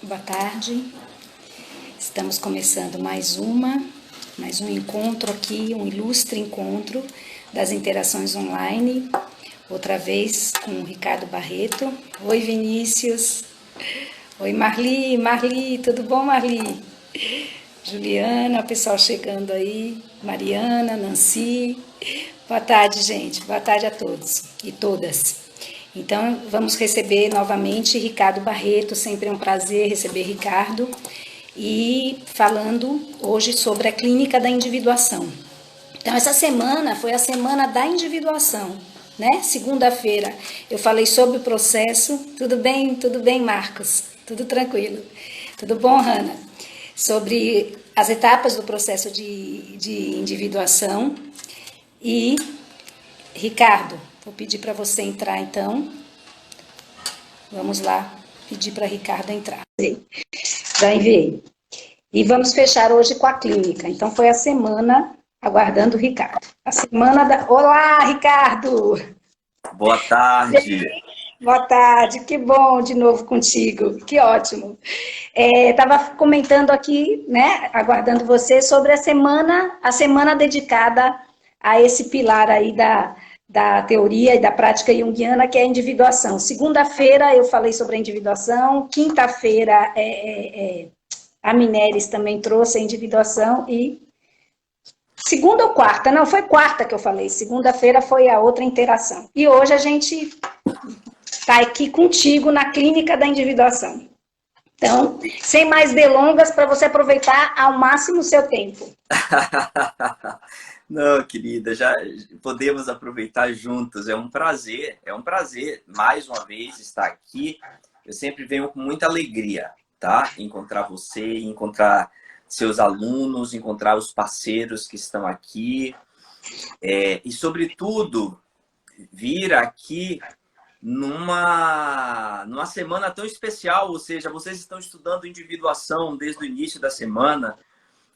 boa tarde. Estamos começando mais um encontro aqui, um ilustre encontro das interações online, outra vez com o Ricardo Barreto. Oi, Vinícius. Oi, Marli, tudo bom, Marli? Juliana, o pessoal chegando aí, Mariana, Nancy. Boa tarde, gente. Boa tarde a todos e todas. Então, vamos receber novamente Ricardo Barreto, sempre é um prazer receber Ricardo, e falando hoje sobre a clínica da individuação. Então, essa semana foi a semana da individuação, né? Segunda-feira eu falei sobre o processo. Tudo bem, Marcos? Tudo tranquilo? Tudo bom, Hanna? Sobre as etapas do processo de individuação. E, Ricardo, vou pedir para você entrar então. Vamos lá, pedir para Ricardo entrar. Já enviei. E vamos fechar hoje com a clínica. Então, foi a semana aguardando o Ricardo. A semana da... Olá, Ricardo! Boa tarde! Boa tarde, que bom de novo contigo, que ótimo. Estava comentando aqui, né, aguardando você, sobre a semana dedicada a esse pilar aí da teoria e da prática junguiana, que é a individuação. Segunda-feira eu falei sobre a individuação, quinta-feira a Mineres também trouxe a individuação e segunda ou quarta? Não, foi quarta que eu falei. Segunda-feira foi a outra interação. E hoje a gente está aqui contigo na clínica da individuação. Então, sem mais delongas, para você aproveitar ao máximo o seu tempo. Não, querida, já podemos aproveitar juntos. É um prazer mais uma vez estar aqui. Eu sempre venho com muita alegria, tá? Encontrar você, encontrar seus alunos, encontrar os parceiros que estão aqui. E, sobretudo, vir aqui numa semana tão especial, ou seja, vocês estão estudando individuação desde o início da semana,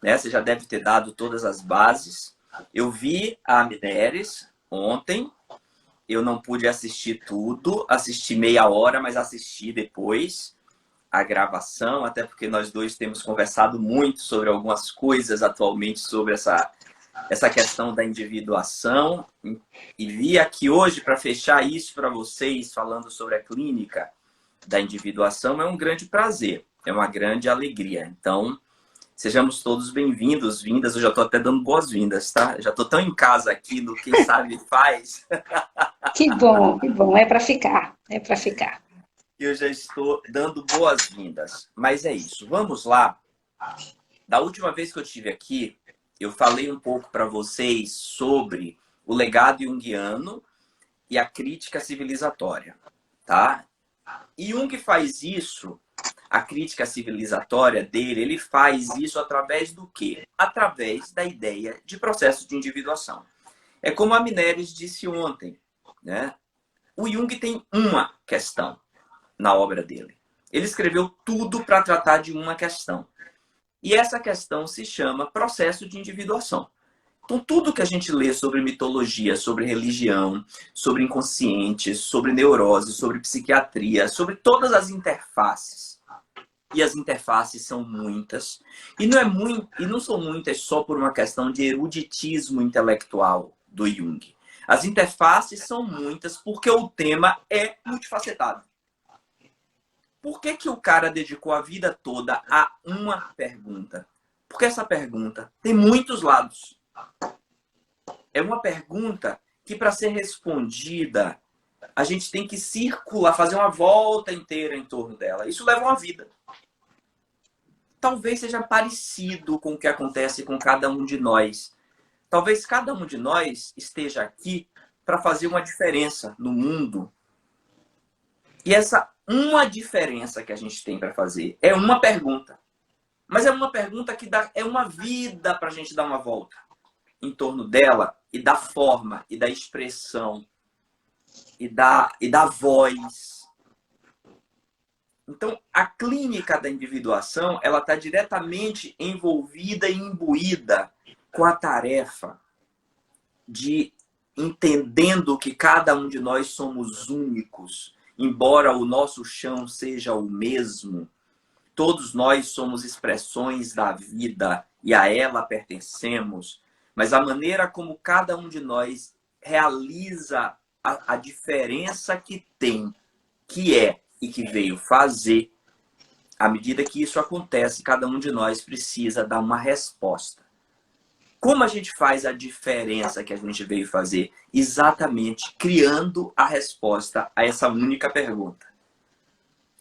né? Você já deve ter dado todas as bases. Eu vi a Mineres ontem, eu não pude assistir tudo, assisti meia hora, mas assisti depois a gravação, até porque nós dois temos conversado muito sobre algumas coisas atualmente sobre essa questão da individuação, e vi aqui hoje para fechar isso para vocês, falando sobre a clínica da individuação. É um grande prazer, é uma grande alegria. Então, sejamos todos bem-vindos, vindas. Eu já estou até dando boas-vindas, tá? Já estou tão em casa aqui no Quem Sabe Faz. Que bom, é para ficar, Eu já estou dando boas-vindas. Mas é isso, vamos lá. Da última vez que eu estive aqui, eu falei um pouco para vocês sobre o legado junguiano e a crítica civilizatória, tá? E Jung faz isso, a crítica civilizatória dele, ele faz isso através do quê? Através da ideia de processo de individuação. É como a Mineres disse ontem, né? O Jung tem uma questão na obra dele. Ele escreveu tudo para tratar de uma questão. E essa questão se chama processo de individuação. Então, tudo que a gente lê sobre mitologia, sobre religião, sobre inconsciente, sobre neurose, sobre psiquiatria, sobre todas as interfaces. E as interfaces são muitas. E não são muitas só por uma questão de eruditismo intelectual do Jung. As interfaces são muitas porque o tema é multifacetado. Por que o cara dedicou a vida toda a uma pergunta? Porque essa pergunta tem muitos lados. É uma pergunta que, para ser respondida, a gente tem que circular, fazer uma volta inteira em torno dela. Isso leva uma vida. Talvez seja parecido com o que acontece com cada um de nós. Talvez cada um de nós esteja aqui para fazer uma diferença no mundo. E essa uma diferença que a gente tem para fazer é uma pergunta. Mas é uma pergunta que é uma vida para a gente dar uma volta em torno dela, e da forma, e da expressão, e da voz. Então, a clínica da individuação, ela está diretamente envolvida e imbuída com a tarefa de, entendendo que cada um de nós somos únicos, embora o nosso chão seja o mesmo, Todos nós somos expressões da vida e a ela pertencemos, mas a maneira como cada um de nós realiza a diferença que tem, que é e que veio fazer, à medida que isso acontece, cada um de nós precisa dar uma resposta. Como a gente faz a diferença que a gente veio fazer? Exatamente criando a resposta a essa única pergunta.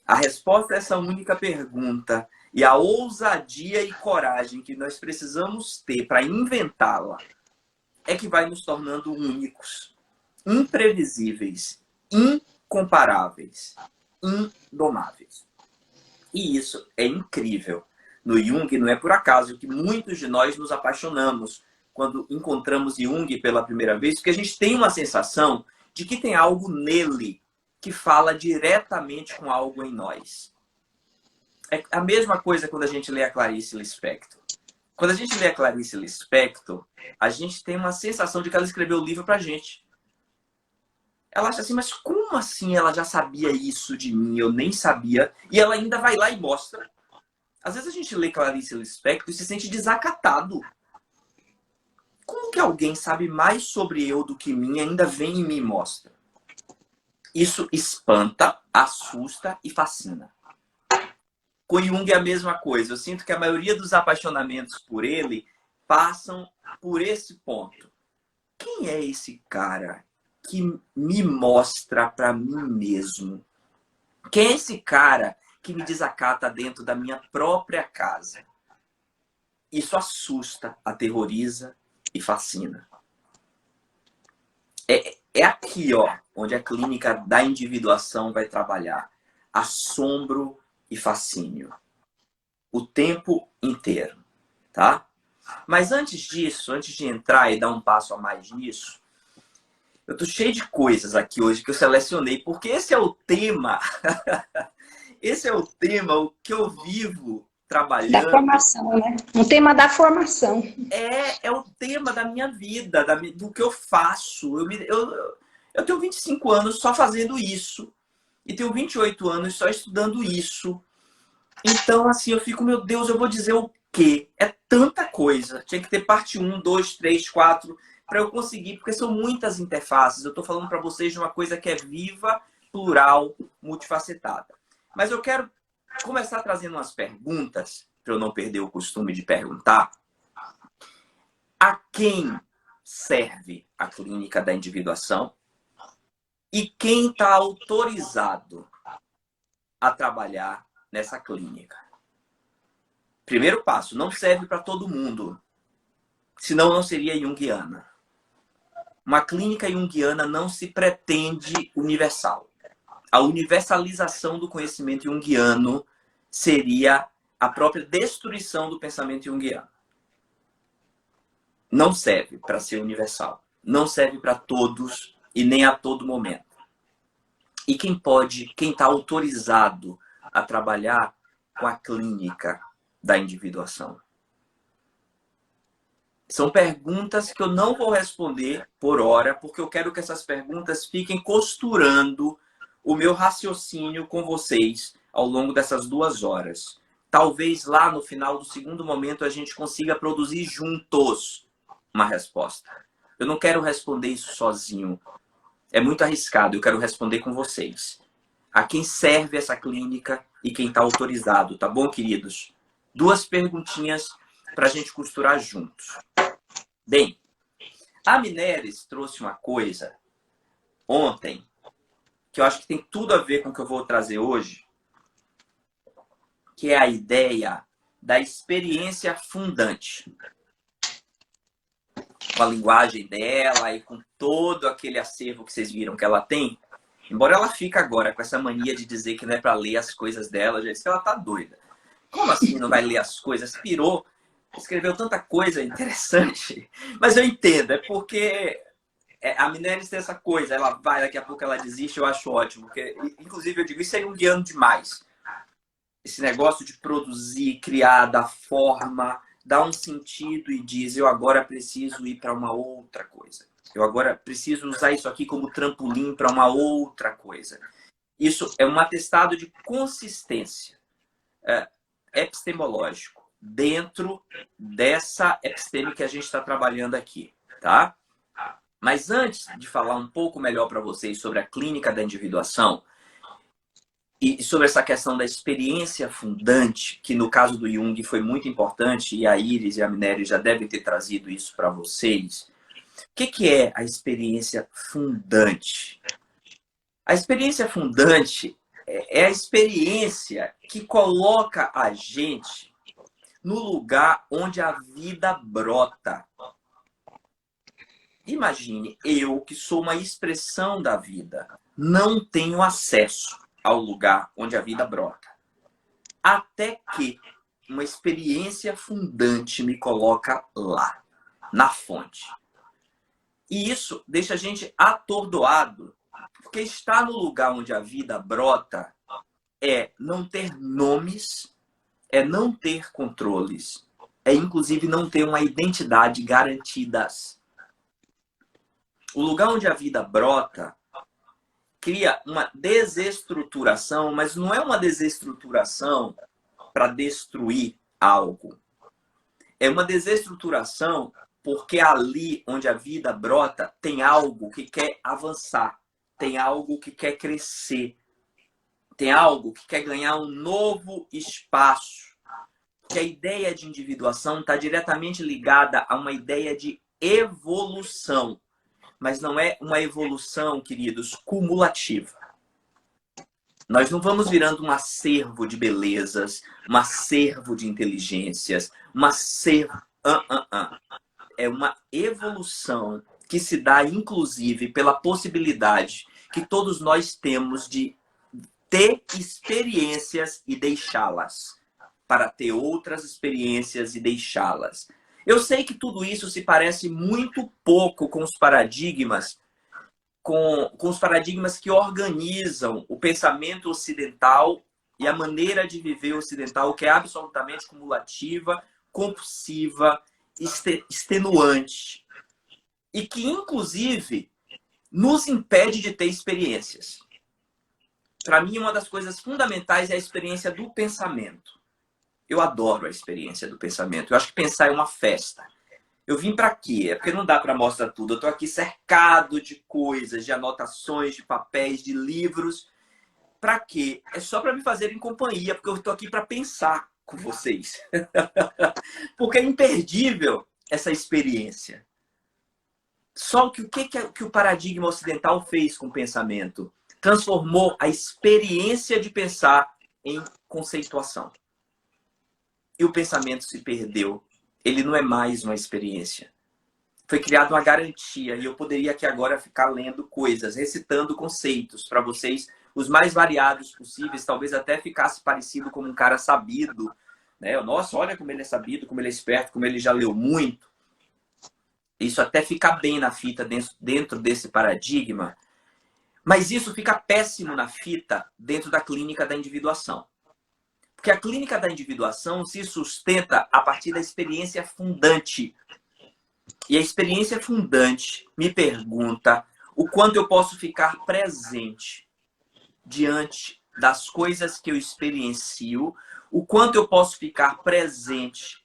A resposta a essa única pergunta e a ousadia e coragem que nós precisamos ter para inventá-la é que vai nos tornando únicos, imprevisíveis, incomparáveis, indomáveis. E isso é incrível. No Jung, não é por acaso que muitos de nós nos apaixonamos quando encontramos Jung pela primeira vez, porque a gente tem uma sensação de que tem algo nele que fala diretamente com algo em nós. É a mesma coisa quando a gente lê a Clarice Lispector. Quando a gente lê a Clarice Lispector, a gente tem uma sensação de que ela escreveu o livro pra gente. Ela acha assim, mas como assim ela já sabia isso de mim? Eu nem sabia. E ela ainda vai lá e mostra. Às vezes a gente lê Clarice Lispector e se sente desacatado. Como que alguém sabe mais sobre eu do que mim e ainda vem e me mostra? Isso espanta, assusta e fascina. Com Jung é a mesma coisa. Eu sinto que a maioria dos apaixonamentos por ele passam por esse ponto. Quem é esse cara que me mostra para mim mesmo? Quem é esse cara que me desacata dentro da minha própria casa? Isso assusta, aterroriza e fascina. É aqui, ó, onde a clínica da individuação vai trabalhar. Assombro e fascínio. O tempo inteiro, tá? Mas antes disso, antes de entrar e dar um passo a mais nisso, eu tô cheio de coisas aqui hoje que eu selecionei, porque esse é o tema, esse é o tema, o que eu vivo trabalhando. Da formação, né? Um tema da formação. É o tema da minha vida, do que eu faço. Eu tenho 25 anos só fazendo isso. E tenho 28 anos só estudando isso. Então, assim, eu fico, meu Deus, eu vou dizer o quê? É tanta coisa. Tinha que ter parte 1, 2, 3, 4, para eu conseguir, porque são muitas interfaces. Eu estou falando para vocês de uma coisa que é viva, plural, multifacetada. Mas eu quero começar trazendo umas perguntas, para eu não perder o costume de perguntar. A quem serve a clínica da individuação? E quem está autorizado a trabalhar nessa clínica? Primeiro passo, não serve para todo mundo. Senão não seria junguiana. Uma clínica junguiana não se pretende universal. A universalização do conhecimento junguiano seria a própria destruição do pensamento junguiano. Não serve para ser universal. Não serve para todos e nem a todo momento. E quem está autorizado a trabalhar com a clínica da individuação? São perguntas que eu não vou responder por hora, porque eu quero que essas perguntas fiquem costurando o meu raciocínio com vocês ao longo dessas 2 horas. Talvez lá no final do segundo momento a gente consiga produzir juntos uma resposta. Eu não quero responder isso sozinho. É muito arriscado, eu quero responder com vocês. A quem serve essa clínica e quem está autorizado, tá bom, queridos? 2 perguntinhas para a gente costurar juntos. Bem, a Mineres trouxe uma coisa ontem que eu acho que tem tudo a ver com o que eu vou trazer hoje, que é a ideia da experiência fundante. Com a linguagem dela e com todo aquele acervo que vocês viram que ela tem, embora ela fique agora com essa mania de dizer que não é para ler as coisas dela, já disse que ela tá doida. Como assim não vai ler as coisas? Pirou, escreveu tanta coisa interessante. Mas eu entendo, é porque a Mineres tem essa coisa, ela vai, daqui a pouco ela desiste, eu acho ótimo. Porque, inclusive, eu digo, isso é junguiano demais. Esse negócio de produzir, criar, dar forma, dar um sentido e diz, eu agora preciso ir para uma outra coisa. Eu agora preciso usar isso aqui como trampolim para uma outra coisa. Isso é um atestado de consistência. epistemológico dentro dessa episteme que a gente está trabalhando aqui, tá? Mas antes de falar um pouco melhor para vocês sobre a clínica da individuação e sobre essa questão da experiência fundante, que no caso do Jung foi muito importante, e a Iris e a Minério já devem ter trazido isso para vocês. O que é a experiência fundante? A experiência fundante é a experiência que coloca a gente no lugar onde a vida brota. Imagine, eu que sou uma expressão da vida, não tenho acesso ao lugar onde a vida brota. Até que uma experiência fundante me coloca lá, na fonte. E isso deixa a gente atordoado, porque estar no lugar onde a vida brota é não ter nomes, é não ter controles, é inclusive não ter uma identidade garantidas. O lugar onde a vida brota cria uma desestruturação, mas não é uma desestruturação para destruir algo. É uma desestruturação porque ali onde a vida brota tem algo que quer avançar, tem algo que quer crescer, tem algo que quer ganhar um novo espaço. Que a ideia de individuação está diretamente ligada a uma ideia de evolução. Mas não é uma evolução, queridos, cumulativa. Nós não vamos virando um acervo de belezas, um acervo de inteligências, um acervo... É uma evolução que se dá, inclusive, pela possibilidade que todos nós temos de ter experiências e deixá-las, para ter outras experiências e deixá-las. Eu sei que tudo isso se parece muito pouco com os paradigmas, com os paradigmas que organizam o pensamento ocidental e a maneira de viver ocidental, que é absolutamente cumulativa, compulsiva, extenuante. E que, inclusive, nos impede de ter experiências. Para mim, uma das coisas fundamentais é a experiência do pensamento. Eu adoro a experiência do pensamento. Eu acho que pensar é uma festa. Eu vim para quê? É porque não dá para mostrar tudo. Eu estou aqui cercado de coisas, de anotações, de papéis, de livros. Para quê? É só para me fazerem companhia, porque eu estou aqui para pensar com vocês. Porque é imperdível essa experiência. Só que o que o paradigma ocidental fez com o pensamento? Transformou a experiência de pensar em conceituação. E o pensamento se perdeu. Ele não é mais uma experiência. Foi criada uma garantia. E eu poderia aqui agora ficar lendo coisas, recitando conceitos para vocês, os mais variados possíveis. Talvez até ficasse parecido como um cara sabido. Né? Nossa, olha como ele é sabido, como ele é esperto, como ele já leu muito. Isso até fica bem na fita dentro desse paradigma. Mas isso fica péssimo na fita dentro da clínica da individuação. Porque a clínica da individuação se sustenta a partir da experiência fundante. E a experiência fundante me pergunta o quanto eu posso ficar presente diante das coisas que eu experiencio, o quanto eu posso ficar presente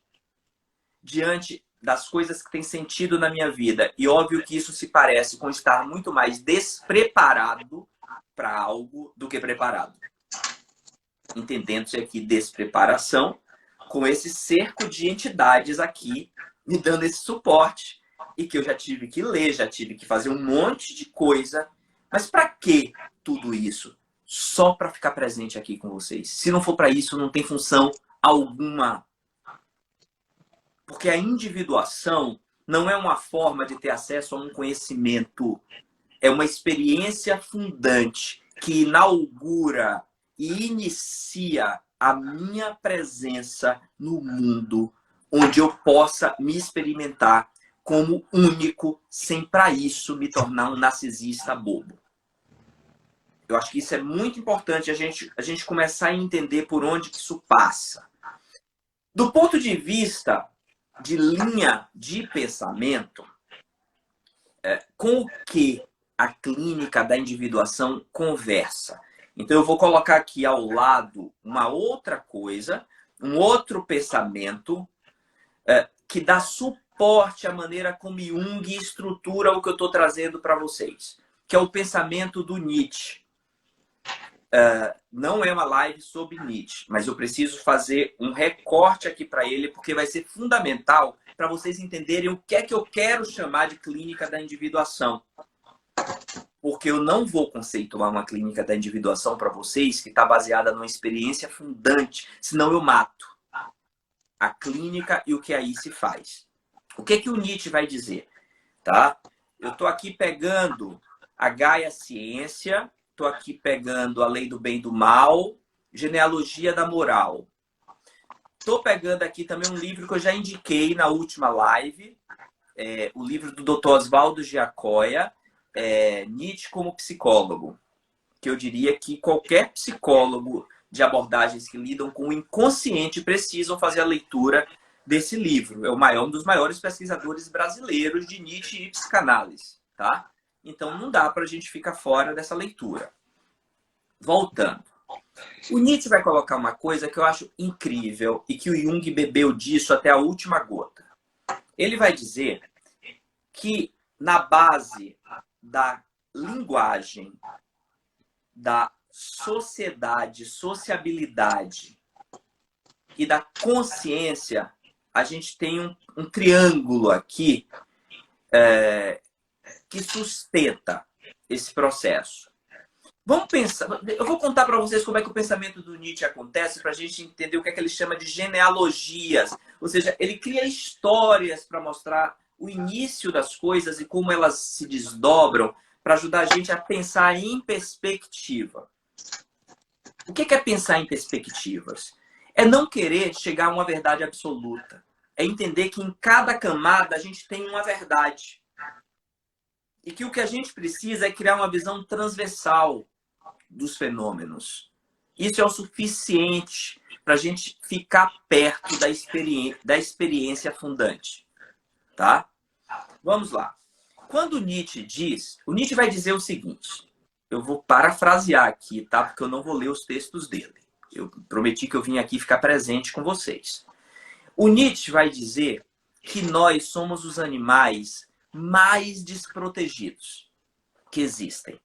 diante das coisas que têm sentido na minha vida. E óbvio que isso se parece com estar muito mais despreparado para algo do que preparado. Entendendo-se aqui despreparação, com esse cerco de entidades aqui, me dando esse suporte, e que eu já tive que ler, já tive que fazer um monte de coisa. Mas para que tudo isso? Só para ficar presente aqui com vocês. Se não for para isso, não tem função alguma. Porque a individuação não é uma forma de ter acesso a um conhecimento. É uma experiência fundante que inaugura e inicia a minha presença no mundo, onde eu possa me experimentar como único, sem para isso me tornar um narcisista bobo. Eu acho que isso é muito importante a gente começar a entender por onde que isso passa. Do ponto de vista de linha de pensamento, com o que a clínica da individuação conversa? Então, eu vou colocar aqui ao lado uma outra coisa um outro pensamento que dá suporte à maneira como Jung estrutura o que eu estou trazendo para vocês, que é o pensamento do Nietzsche. Não é uma live sobre Nietzsche, mas eu preciso fazer um recorte aqui para ele, porque vai ser fundamental para vocês entenderem o que é que eu quero chamar de clínica da individuação. Porque eu não vou conceituar uma clínica da individuação para vocês que está baseada numa experiência fundante, senão eu mato a clínica e o que aí se faz. O que é que o Nietzsche vai dizer? Tá? Eu estou aqui pegando a Gaia Ciência, estou aqui pegando a Lei do Bem e do Mal, Genealogia da Moral. Estou pegando aqui também um livro que eu já indiquei na última live, o livro do Dr. Oswaldo Giacoia, Nietzsche como psicólogo. Que eu diria que qualquer psicólogo de abordagens que lidam com o inconsciente precisam fazer a leitura desse livro. É um dos maiores pesquisadores brasileiros de Nietzsche e psicanálise. Tá? Então não dá para a gente ficar fora dessa leitura. Voltando. O Nietzsche vai colocar uma coisa que eu acho incrível e que o Jung bebeu disso até a última gota. Ele vai dizer que na base da linguagem, da sociabilidade e da consciência, a gente tem um triângulo aqui que sustenta esse processo. Vamos pensar. Eu vou contar para vocês como é que o pensamento do Nietzsche acontece para a gente entender o que é que ele chama de genealogias. Ou seja, ele cria histórias para mostrar o início das coisas e como elas se desdobram para ajudar a gente a pensar em perspectiva. O que é pensar em perspectivas? É não querer chegar a uma verdade absoluta. É entender que em cada camada a gente tem uma verdade. E que o que a gente precisa é criar uma visão transversal dos fenômenos. Isso é o suficiente para a gente ficar perto da experiência fundante. Tá? Vamos lá. Quando Nietzsche diz... O Nietzsche vai dizer o seguinte. Eu vou parafrasear aqui, tá? Porque eu não vou ler os textos dele. Eu prometi que eu vim aqui ficar presente com vocês. O Nietzsche vai dizer que nós somos os animais mais desprotegidos que existem.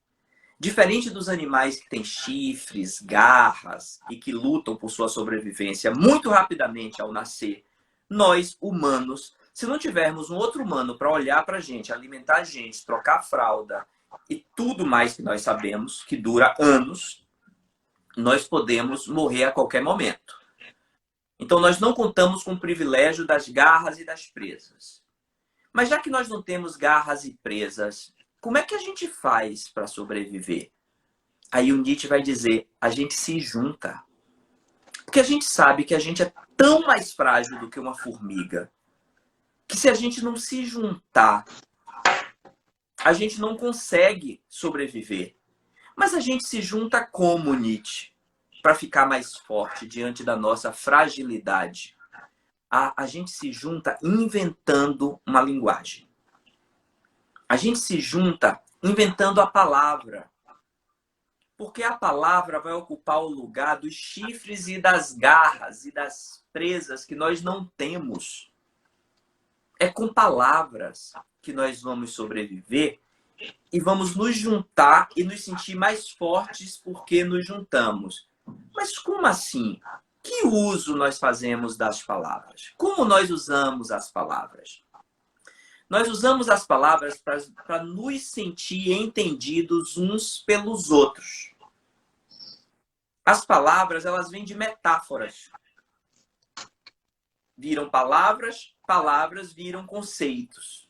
Diferente dos animais que têm chifres, garras e que lutam por sua sobrevivência muito rapidamente ao nascer, nós, humanos, se não tivermos um outro humano para olhar para a gente, alimentar a gente, trocar a fralda e tudo mais que nós sabemos, que dura anos, nós podemos morrer a qualquer momento. Então, nós não contamos com o privilégio das garras e das presas. Mas já que nós não temos garras e presas, como é que a gente faz para sobreviver? Aí o Nietzsche vai dizer, a gente se junta. Porque a gente sabe que a gente é tão mais frágil do que uma formiga, que se a gente não se juntar, a gente não consegue sobreviver. Mas a gente se junta como, Nietzsche? Para ficar mais forte diante da nossa fragilidade. A gente se junta inventando uma linguagem. A gente se junta inventando a palavra. Porque a palavra vai ocupar o lugar dos chifres e das garras e das presas que nós não temos. É com palavras que nós vamos sobreviver e vamos nos juntar e nos sentir mais fortes porque nos juntamos. Mas como assim? Que uso nós fazemos das palavras? Como nós usamos as palavras? Nós usamos as palavras para nos sentir entendidos uns pelos outros. As palavras, elas vêm de metáforas. Viram palavras, palavras viram conceitos.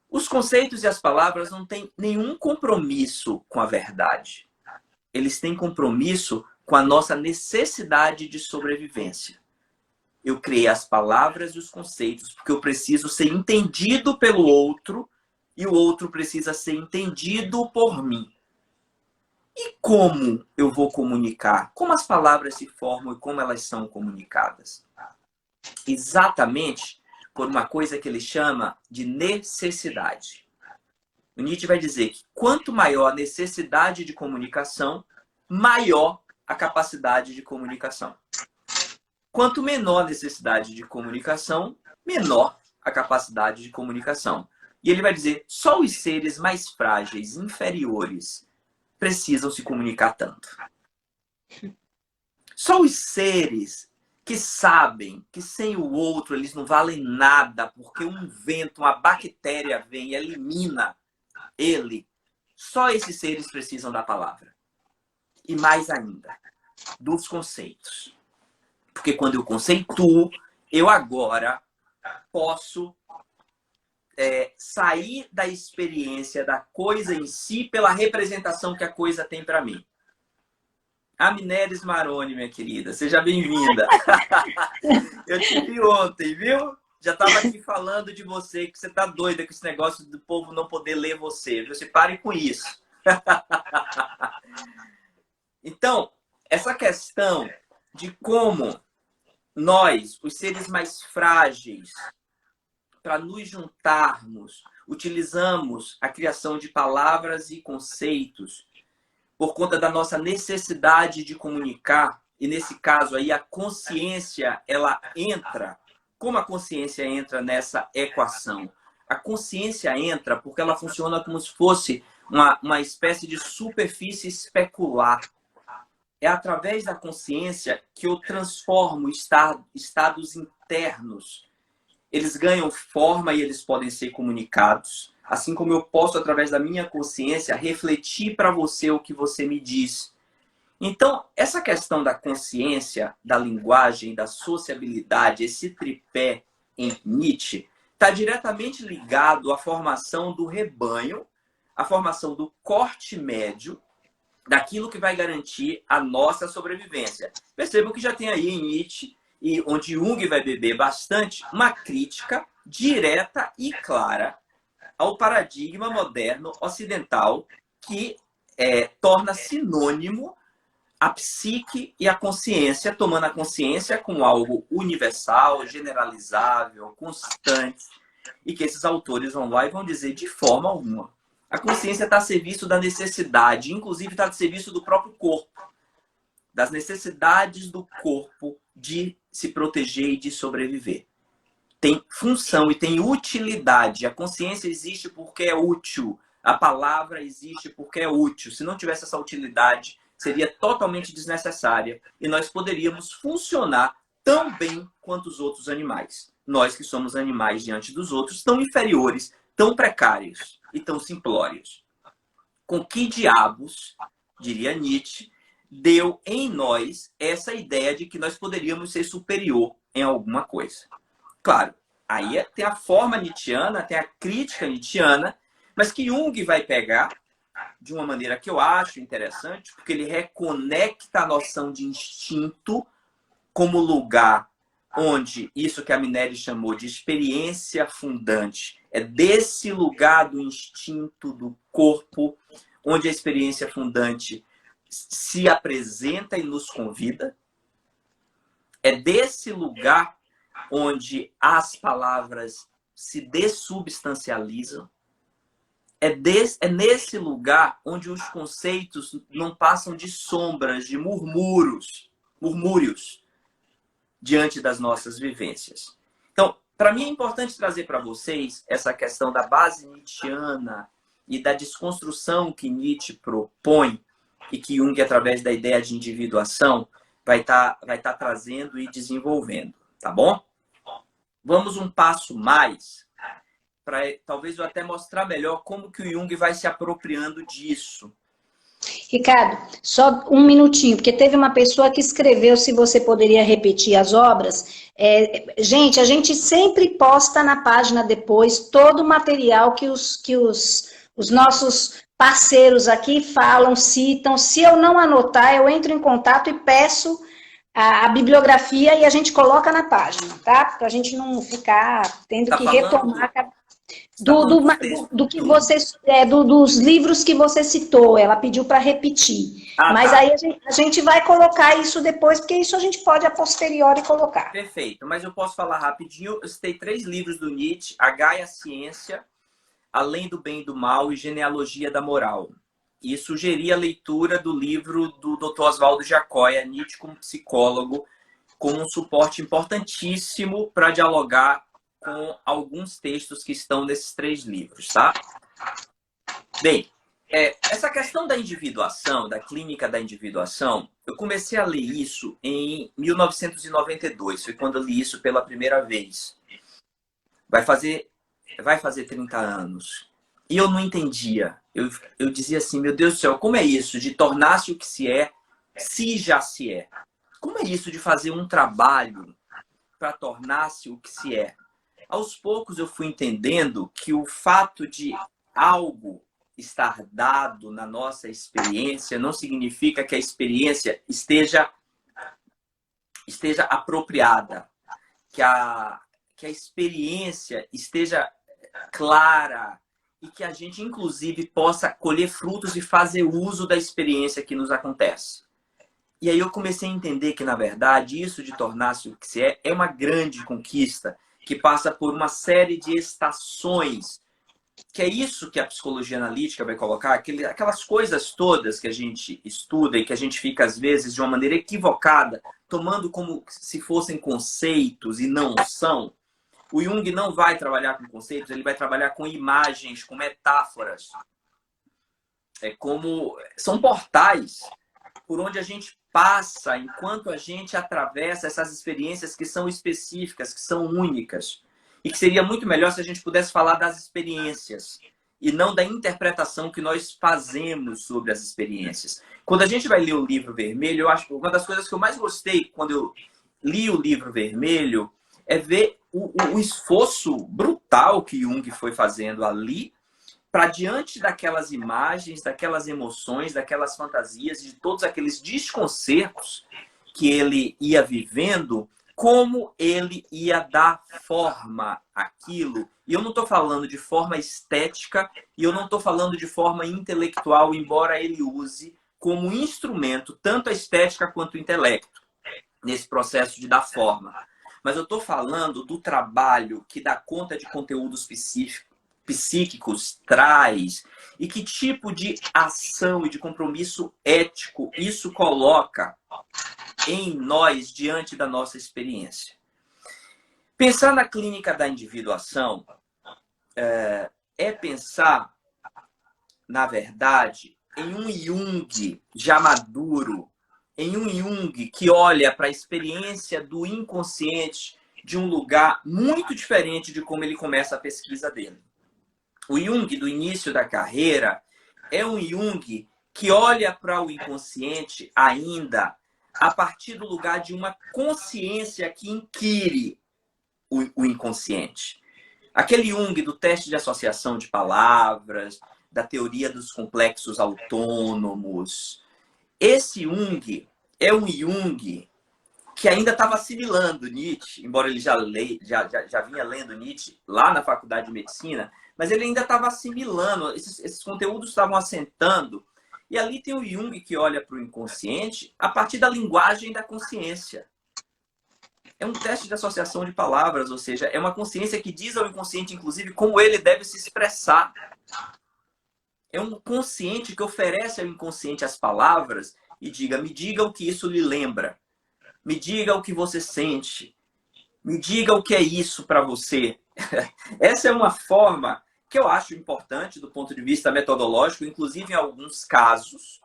Os conceitos e as palavras não têm nenhum compromisso com a verdade. Eles têm compromisso com a nossa necessidade de sobrevivência. Eu criei as palavras e os conceitos porque eu preciso ser entendido pelo outro e o outro precisa ser entendido por mim. E como eu vou comunicar? Como as palavras se formam e como elas são comunicadas? Exatamente por uma coisa que ele chama de necessidade. O Nietzsche vai dizer que quanto maior a necessidade de comunicação, maior a capacidade de comunicação. Quanto menor a necessidade de comunicação, menor a capacidade de comunicação. E ele vai dizer, só os seres mais frágeis, inferiores, precisam se comunicar tanto. Só os seres que sabem que sem o outro eles não valem nada, porque um vento, uma bactéria vem e elimina ele, só esses seres precisam da palavra. E mais ainda, dos conceitos. Porque quando eu conceituo, eu agora posso sair da experiência da coisa em si pela representação que a coisa tem para mim. Amneris Maroni, minha querida, seja bem-vinda. Eu te vi ontem, viu? Já estava aqui falando de você, que você tá doida com esse negócio do povo não poder ler você. Você pare com isso. Então, essa questão de como nós, os seres mais frágeis, para nos juntarmos, utilizamos a criação de palavras e conceitos por conta da nossa necessidade de comunicar, e nesse caso aí a consciência, ela entra. Como a consciência entra nessa equação? A consciência entra porque ela funciona como se fosse uma espécie de superfície especular. É através da consciência que eu transformo estados internos. Eles ganham forma e eles podem ser comunicados. Assim como eu posso, através da minha consciência, refletir para você o que você me diz. Então, essa questão da consciência, da linguagem, da sociabilidade, esse tripé em Nietzsche, está diretamente ligado à formação do rebanho, à formação do corte médio, daquilo que vai garantir a nossa sobrevivência. Percebam que já tem aí em Nietzsche, e onde Jung vai beber bastante, uma crítica direta e clara ao paradigma moderno ocidental que torna sinônimo a psique e a consciência, tomando a consciência como algo universal, generalizável, constante, e que esses autores vão lá e vão dizer de forma alguma. A consciência está a serviço da necessidade, inclusive está a serviço do próprio corpo, das necessidades do corpo de se proteger e de sobreviver. Tem função e tem utilidade. A consciência existe porque é útil. A palavra existe porque é útil. Se não tivesse essa utilidade, seria totalmente desnecessária e nós poderíamos funcionar tão bem quanto os outros animais. Nós que somos animais diante dos outros, tão inferiores, tão precários e tão simplórios. Com que diabos, diria Nietzsche, deu em nós essa ideia de que nós poderíamos ser superior em alguma coisa? Claro, aí tem a forma nietzschiana, tem a crítica nietzschiana, mas que Jung vai pegar de uma maneira que eu acho interessante, porque ele reconecta a noção de instinto como lugar onde isso que a Minelli chamou de experiência fundante, é desse lugar do instinto do corpo, onde a experiência fundante se apresenta e nos convida. É desse lugar onde as palavras se dessubstancializam. É nesse lugar onde os conceitos não passam de sombras, de murmúrios diante das nossas vivências. Então, para mim é importante trazer para vocês essa questão da base nietzschiana e da desconstrução que Nietzsche propõe e que Jung, através da ideia de individuação, vai estar trazendo e desenvolvendo, tá bom? Vamos um passo mais, para talvez eu até mostrar melhor como que o Jung vai se apropriando disso. Ricardo, só um minutinho, porque teve uma pessoa que escreveu se você poderia repetir as obras. Gente, a gente sempre posta na página depois todo o material que os nossos parceiros aqui falam, citam. Se eu não anotar, eu entro em contato e peço a bibliografia e a gente coloca na página, tá? Para a gente não ficar tendo que retomar do que você dos livros que você citou. Ela pediu para repetir. Mas tá. Aí a gente vai colocar isso depois, porque isso a gente pode a posteriori colocar. Perfeito, mas eu posso falar rapidinho. Eu citei 3 livros do Nietzsche: A Gaia Ciência, Além do Bem e do Mal e Genealogia da Moral. E sugeri a leitura do livro do Dr. Oswaldo Jacóia, Nietzsche como psicólogo, como um suporte importantíssimo para dialogar com alguns textos que estão nesses 3 livros, tá? Bem, essa questão da individuação, da clínica da individuação, eu comecei a ler isso em 1992, foi quando eu li isso pela primeira vez. Vai fazer 30 anos. E eu não entendia. Eu dizia assim, meu Deus do céu, como é isso de tornar-se o que se é, se já se é? Como é isso de fazer um trabalho para tornar-se o que se é? Aos poucos eu fui entendendo que o fato de algo estar dado na nossa experiência não significa que a experiência esteja apropriada, que a experiência esteja clara e que a gente, inclusive, possa colher frutos e fazer uso da experiência que nos acontece. E aí eu comecei a entender que, na verdade, isso de tornar-se o que se é uma grande conquista que passa por uma série de estações, que é isso que a psicologia analítica vai colocar, aquelas coisas todas que a gente estuda e que a gente fica, às vezes, de uma maneira equivocada, tomando como se fossem conceitos e não são. O Jung não vai trabalhar com conceitos, ele vai trabalhar com imagens, com metáforas. São portais por onde a gente passa enquanto a gente atravessa essas experiências que são específicas, que são únicas. E que seria muito melhor se a gente pudesse falar das experiências e não da interpretação que nós fazemos sobre as experiências. Quando a gente vai ler o Livro Vermelho, eu acho que uma das coisas que eu mais gostei quando eu li o Livro Vermelho é ver o esforço brutal que Jung foi fazendo ali para, diante daquelas imagens, daquelas emoções, daquelas fantasias, de todos aqueles desconcertos que ele ia vivendo, como ele ia dar forma àquilo. E eu não estou falando de forma estética e eu não estou falando de forma intelectual, embora ele use como instrumento tanto a estética quanto o intelecto nesse processo de dar forma. Mas eu estou falando do trabalho que dá conta de conteúdos psíquicos traz e que tipo de ação e de compromisso ético isso coloca em nós diante da nossa experiência. Pensar na clínica da individuação é pensar, na verdade, em um Jung já maduro, em um Jung que olha para a experiência do inconsciente de um lugar muito diferente de como ele começa a pesquisa dele. O Jung do início da carreira é um Jung que olha para o inconsciente ainda a partir do lugar de uma consciência que inquire o inconsciente. Aquele Jung do teste de associação de palavras, da teoria dos complexos autônomos. Esse Jung é um Jung que ainda estava assimilando Nietzsche, embora ele já vinha lendo Nietzsche lá na faculdade de medicina, mas ele ainda estava assimilando, esses conteúdos estavam assentando. E ali tem o Jung que olha para o inconsciente a partir da linguagem da consciência. É um teste de associação de palavras, ou seja, é uma consciência que diz ao inconsciente, inclusive, como ele deve se expressar. É um consciente que oferece ao inconsciente as palavras e me diga o que isso lhe lembra. Me diga o que você sente. Me diga o que é isso para você. Essa é uma forma que eu acho importante do ponto de vista metodológico, inclusive em alguns casos,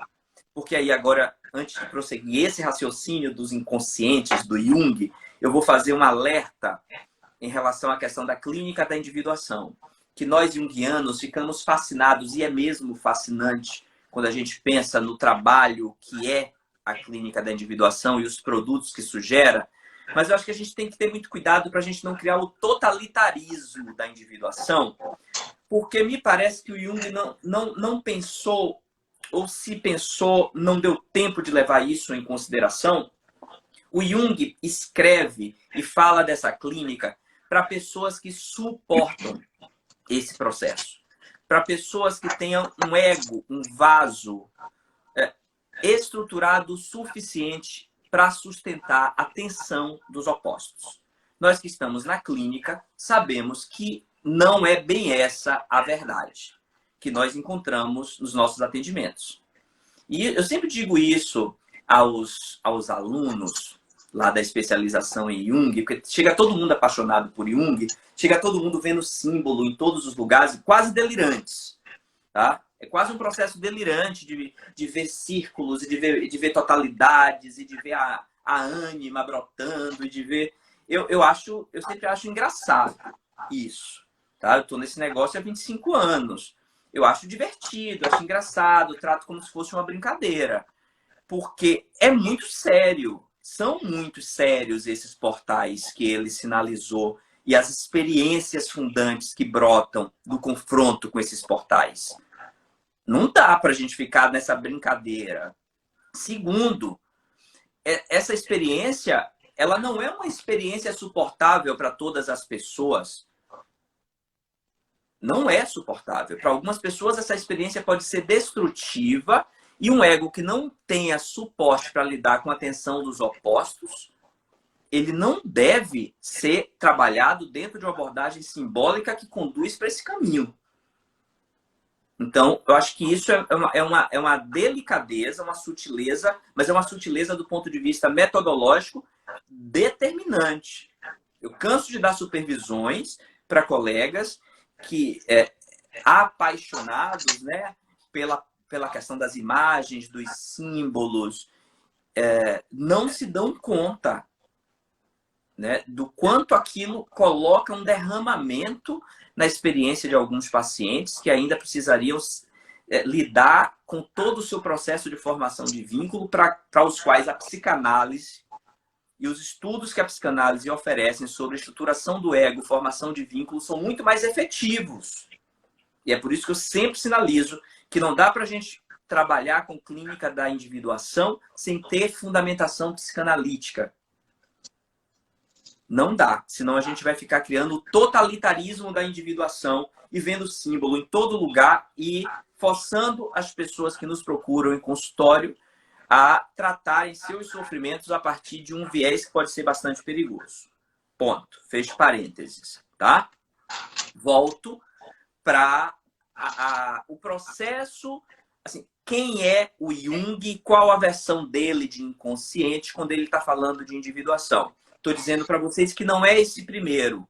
porque aí agora, antes de prosseguir esse raciocínio dos inconscientes do Jung, eu vou fazer um alerta em relação à questão da clínica da individuação, que nós junguianos ficamos fascinados, e é mesmo fascinante, quando a gente pensa no trabalho que é a clínica da individuação e os produtos que isso gera, mas eu acho que a gente tem que ter muito cuidado para a gente não criar o totalitarismo da individuação, porque me parece que o Jung não pensou, ou se pensou, não deu tempo de levar isso em consideração. O Jung escreve e fala dessa clínica para pessoas que suportam esse processo, para pessoas que tenham um ego, um vaso estruturado o suficiente para sustentar a tensão dos opostos. Nós que estamos na clínica sabemos que não é bem essa a verdade que nós encontramos nos nossos atendimentos. E eu sempre digo isso aos alunos, lá da especialização em Jung, porque chega todo mundo apaixonado por Jung, chega todo mundo vendo símbolo em todos os lugares, quase delirantes, tá? É quase um processo delirante de ver círculos, e de ver totalidades, e de ver a ânima brotando, e de ver... Eu sempre acho engraçado isso, tá? Eu tô nesse negócio há 25 anos. Eu acho divertido, acho engraçado, trato como se fosse uma brincadeira. Porque é muito sério. São muito sérios esses portais que ele sinalizou e as experiências fundantes que brotam do confronto com esses portais. Não dá para a gente ficar nessa brincadeira. Segundo, essa experiência, ela não é uma experiência suportável para todas as pessoas. Não é suportável. Para algumas pessoas, essa experiência pode ser destrutiva e um ego que não tenha suporte para lidar com a tensão dos opostos, ele não deve ser trabalhado dentro de uma abordagem simbólica que conduz para esse caminho. Então, eu acho que isso é uma delicadeza, uma sutileza, mas é uma sutileza do ponto de vista metodológico determinante. Eu canso de dar supervisões para colegas que apaixonados, né, pela questão das imagens, dos símbolos, não se dão conta, né, do quanto aquilo coloca um derramamento na experiência de alguns pacientes que ainda precisariam lidar com todo o seu processo de formação de vínculo para os quais a psicanálise e os estudos que a psicanálise oferecem sobre estruturação do ego, formação de vínculo, são muito mais efetivos. E é por isso que eu sempre sinalizo que não dá para a gente trabalhar com clínica da individuação sem ter fundamentação psicanalítica. Não dá, senão a gente vai ficar criando o totalitarismo da individuação e vendo símbolo em todo lugar e forçando as pessoas que nos procuram em consultório a tratarem seus sofrimentos a partir de um viés que pode ser bastante perigoso. Ponto. Fecho parênteses, tá? Volto para o processo, assim, quem é o Jung, qual a versão dele de inconsciente quando ele está falando de individuação. Estou dizendo para vocês que não é esse primeiro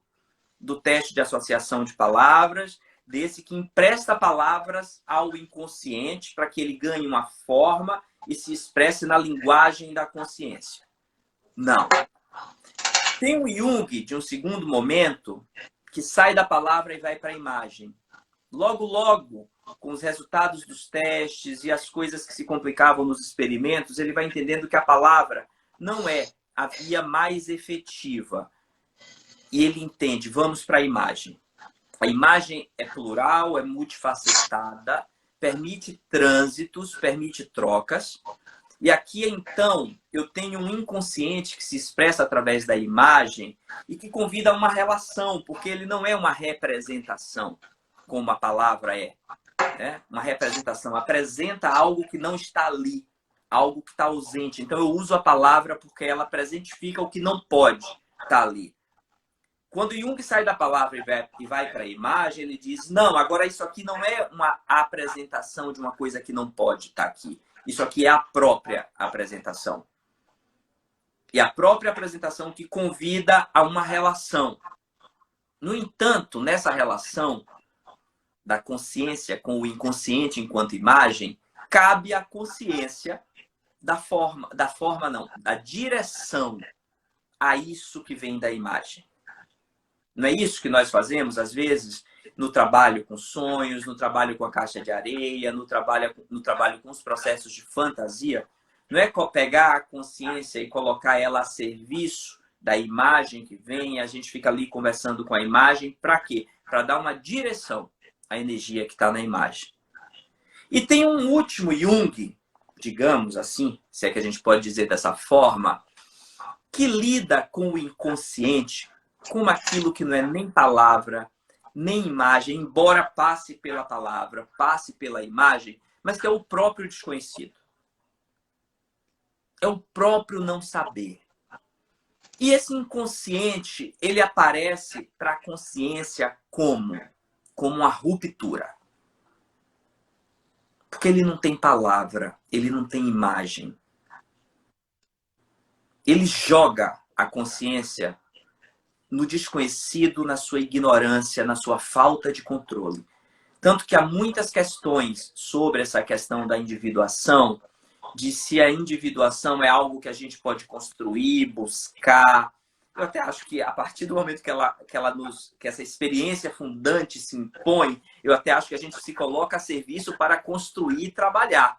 do teste de associação de palavras, desse que empresta palavras ao inconsciente para que ele ganhe uma forma e se expresse na linguagem da consciência. Não. Tem o Jung, de um segundo momento, que sai da palavra e vai para a imagem. Logo, logo, com os resultados dos testes e as coisas que se complicavam nos experimentos, ele vai entendendo que a palavra não é a via mais efetiva. E ele entende, vamos para a imagem. A imagem é plural, é multifacetada, permite trânsitos, permite trocas. E aqui, então, eu tenho um inconsciente que se expressa através da imagem e que convida a uma relação, porque ele não é uma representação, como a palavra é. Né? Uma representação apresenta algo que não está ali, algo que está ausente. Então, eu uso a palavra porque ela presentifica o que não pode estar ali. Quando Jung sai da palavra e vai para a imagem, ele diz, não, agora isso aqui não é uma apresentação de uma coisa que não pode estar aqui. Isso aqui é a própria apresentação. E a própria apresentação que convida a uma relação. No entanto, nessa relação da consciência com o inconsciente enquanto imagem, cabe a consciência da direção a isso que vem da imagem. Não é isso que nós fazemos, às vezes, no trabalho com sonhos, no trabalho com a caixa de areia, no trabalho com os processos de fantasia? Não é pegar a consciência e colocar ela a serviço da imagem que vem, e a gente fica ali conversando com a imagem, para quê? Para dar uma direção à energia que está na imagem. E tem um último Jung, digamos assim, se é que a gente pode dizer dessa forma, que lida com o inconsciente, com aquilo que não é nem palavra, nem imagem, embora passe pela palavra, passe pela imagem, mas que é o próprio desconhecido. É o próprio não saber. E esse inconsciente, ele aparece para a consciência como? Como uma ruptura. Porque ele não tem palavra, ele não tem imagem. ele joga a consciência no desconhecido, na sua ignorância, na sua falta de controle. Tanto que há muitas questões sobre essa questão da individuação, de se a individuação é algo que a gente pode construir, buscar. Eu até acho que a partir do momento que essa experiência fundante se impõe, eu até acho que a gente se coloca a serviço para construir e trabalhar.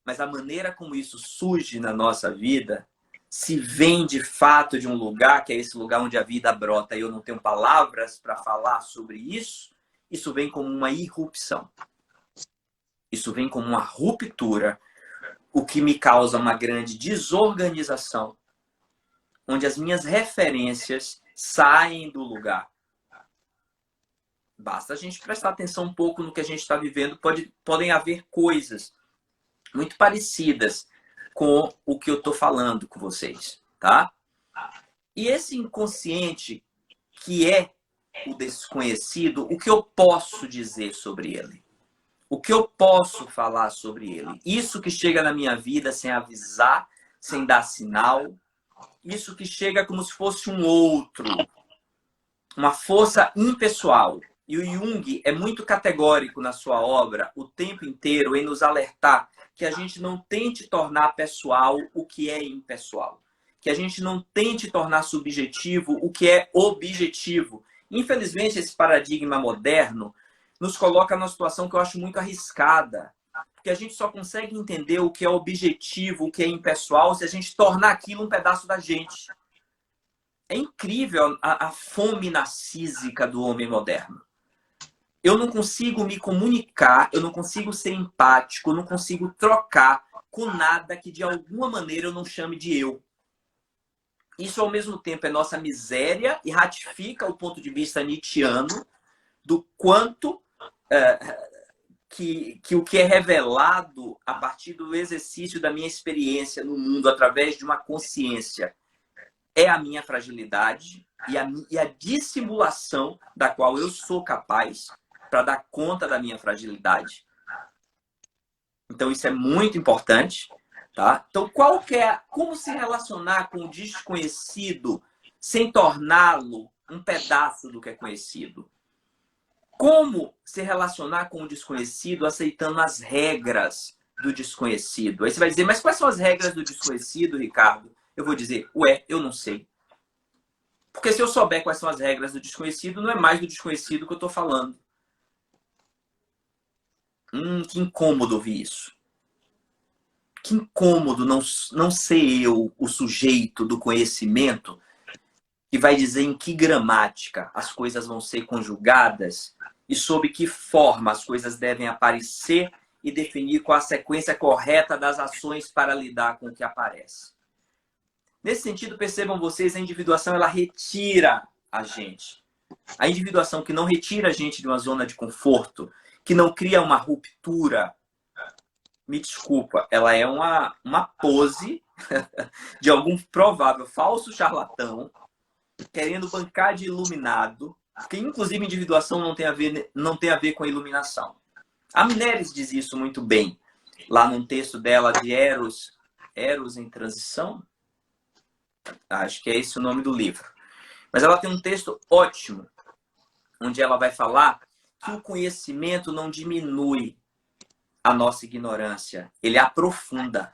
Mas a maneira como isso surge na nossa vida, se vem de fato de um lugar, que é esse lugar onde a vida brota, e eu não tenho palavras para falar sobre isso, isso vem como uma irrupção. Isso vem como uma ruptura, o que me causa uma grande desorganização, onde as minhas referências saem do lugar. Basta a gente prestar atenção um pouco no que a gente está vivendo, podem haver coisas muito parecidas com o que eu estou falando com vocês, tá? E esse inconsciente, que é o desconhecido, o que eu posso dizer sobre ele? O que eu posso falar sobre ele? Isso que chega na minha vida sem avisar, sem dar sinal, isso que chega como se fosse um outro, uma força impessoal. E o Jung é muito categórico na sua obra, o tempo inteiro, em nos alertar que a gente não tente tornar pessoal o que é impessoal. Que a gente não tente tornar subjetivo o que é objetivo. Infelizmente, esse paradigma moderno nos coloca numa situação que eu acho muito arriscada. Porque a gente só consegue entender o que é objetivo, o que é impessoal, se a gente tornar aquilo um pedaço da gente. É incrível a fome narcísica do homem moderno. Eu não consigo me comunicar, eu não consigo ser empático, eu não consigo trocar com nada que de alguma maneira eu não chame de eu. Isso ao mesmo tempo é nossa miséria e ratifica o ponto de vista nietzschiano do quanto que o que é revelado a partir do exercício da minha experiência no mundo através de uma consciência é a minha fragilidade e a dissimulação da qual eu sou capaz para dar conta da minha fragilidade. Então, isso é muito importante, tá? Então, como se relacionar com o desconhecido sem torná-lo um pedaço do que é conhecido? Como se relacionar com o desconhecido aceitando as regras do desconhecido? Aí você vai dizer, mas quais são as regras do desconhecido, Ricardo? Eu vou dizer, eu não sei. Porque se eu souber quais são as regras do desconhecido, não é mais do desconhecido que eu estou falando. Que incômodo ouvir isso. Que incômodo não ser eu o sujeito do conhecimento que vai dizer em que gramática as coisas vão ser conjugadas e sob que forma as coisas devem aparecer e definir qual a sequência correta das ações para lidar com o que aparece. Nesse sentido, percebam vocês, a individuação ela retira a gente. A individuação que não retira a gente de uma zona de conforto, que não cria uma ruptura, me desculpa, ela é uma pose de algum provável falso charlatão querendo bancar de iluminado, porque inclusive individuação não tem a ver com a iluminação. A Mineres diz isso muito bem, lá num texto dela de Eros em Transição, acho que é esse o nome do livro. Mas ela tem um texto ótimo, onde ela vai falar que o conhecimento não diminui a nossa ignorância, ele aprofunda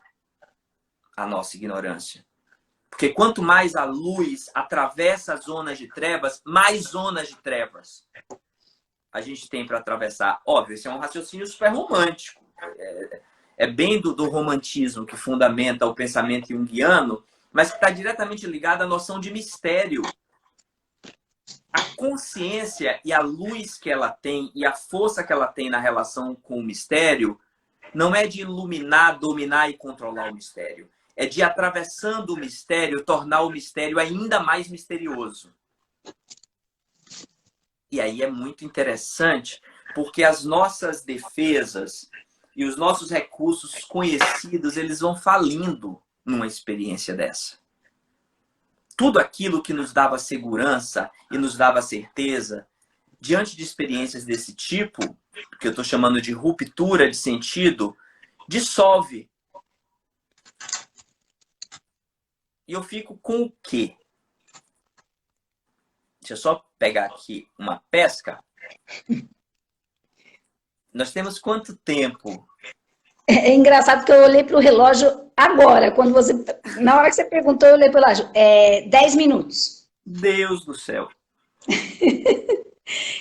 a nossa ignorância. Porque quanto mais a luz atravessa as zonas de trevas, mais zonas de trevas a gente tem para atravessar. Óbvio, esse é um raciocínio super romântico. É bem do romantismo que fundamenta o pensamento junguiano, mas que está diretamente ligado à noção de mistério. A consciência e a luz que ela tem e a força que ela tem na relação com o mistério não é de iluminar, dominar e controlar o mistério. É de, atravessando o mistério, tornar o mistério ainda mais misterioso. E aí é muito interessante, porque as nossas defesas e os nossos recursos conhecidos, eles vão falindo numa experiência dessa. Tudo aquilo que nos dava segurança e nos dava certeza, diante de experiências desse tipo, que eu estou chamando de ruptura de sentido, dissolve. e eu fico com o quê? Deixa eu só pegar aqui uma pesca. Nós temos quanto tempo? É engraçado que eu olhei para o relógio agora, na hora que você perguntou, eu olhei para o relógio. 10 minutos. Deus do céu.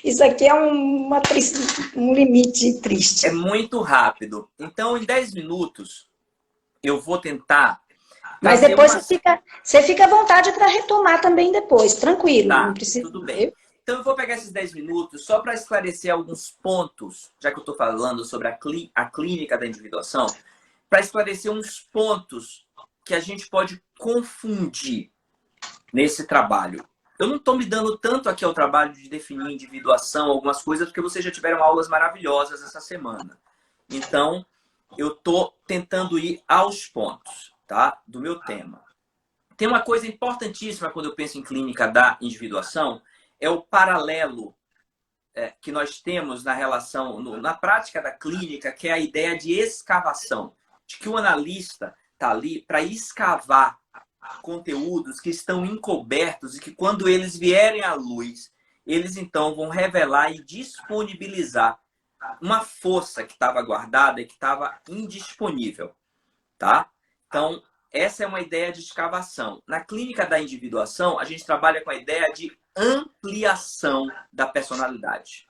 Isso aqui é um limite triste. É muito rápido. Então, em 10 minutos, eu vou tentar Mas trazer depois uma... você fica à vontade para retomar também depois, tranquilo, não Tá, precisa. tudo bem. Então, eu vou pegar esses 10 minutos só para esclarecer alguns pontos, já que eu estou falando sobre a clínica da individuação, para esclarecer uns pontos que a gente pode confundir nesse trabalho. Eu não estou me dando tanto aqui ao trabalho de definir individuação, algumas coisas, porque vocês já tiveram aulas maravilhosas essa semana. Então, eu estou tentando ir aos pontos, tá? Do meu tema. Tem uma coisa importantíssima quando eu penso em clínica da individuação, é o paralelo que nós temos na relação, na prática da clínica, que é a ideia de escavação, de que o analista está ali para escavar conteúdos que estão encobertos e que quando eles vierem à luz, eles então vão revelar e disponibilizar uma força que estava guardada e que estava indisponível, tá? Então, essa é uma ideia de escavação. Na clínica da individuação, a gente trabalha com a ideia de ampliação da personalidade.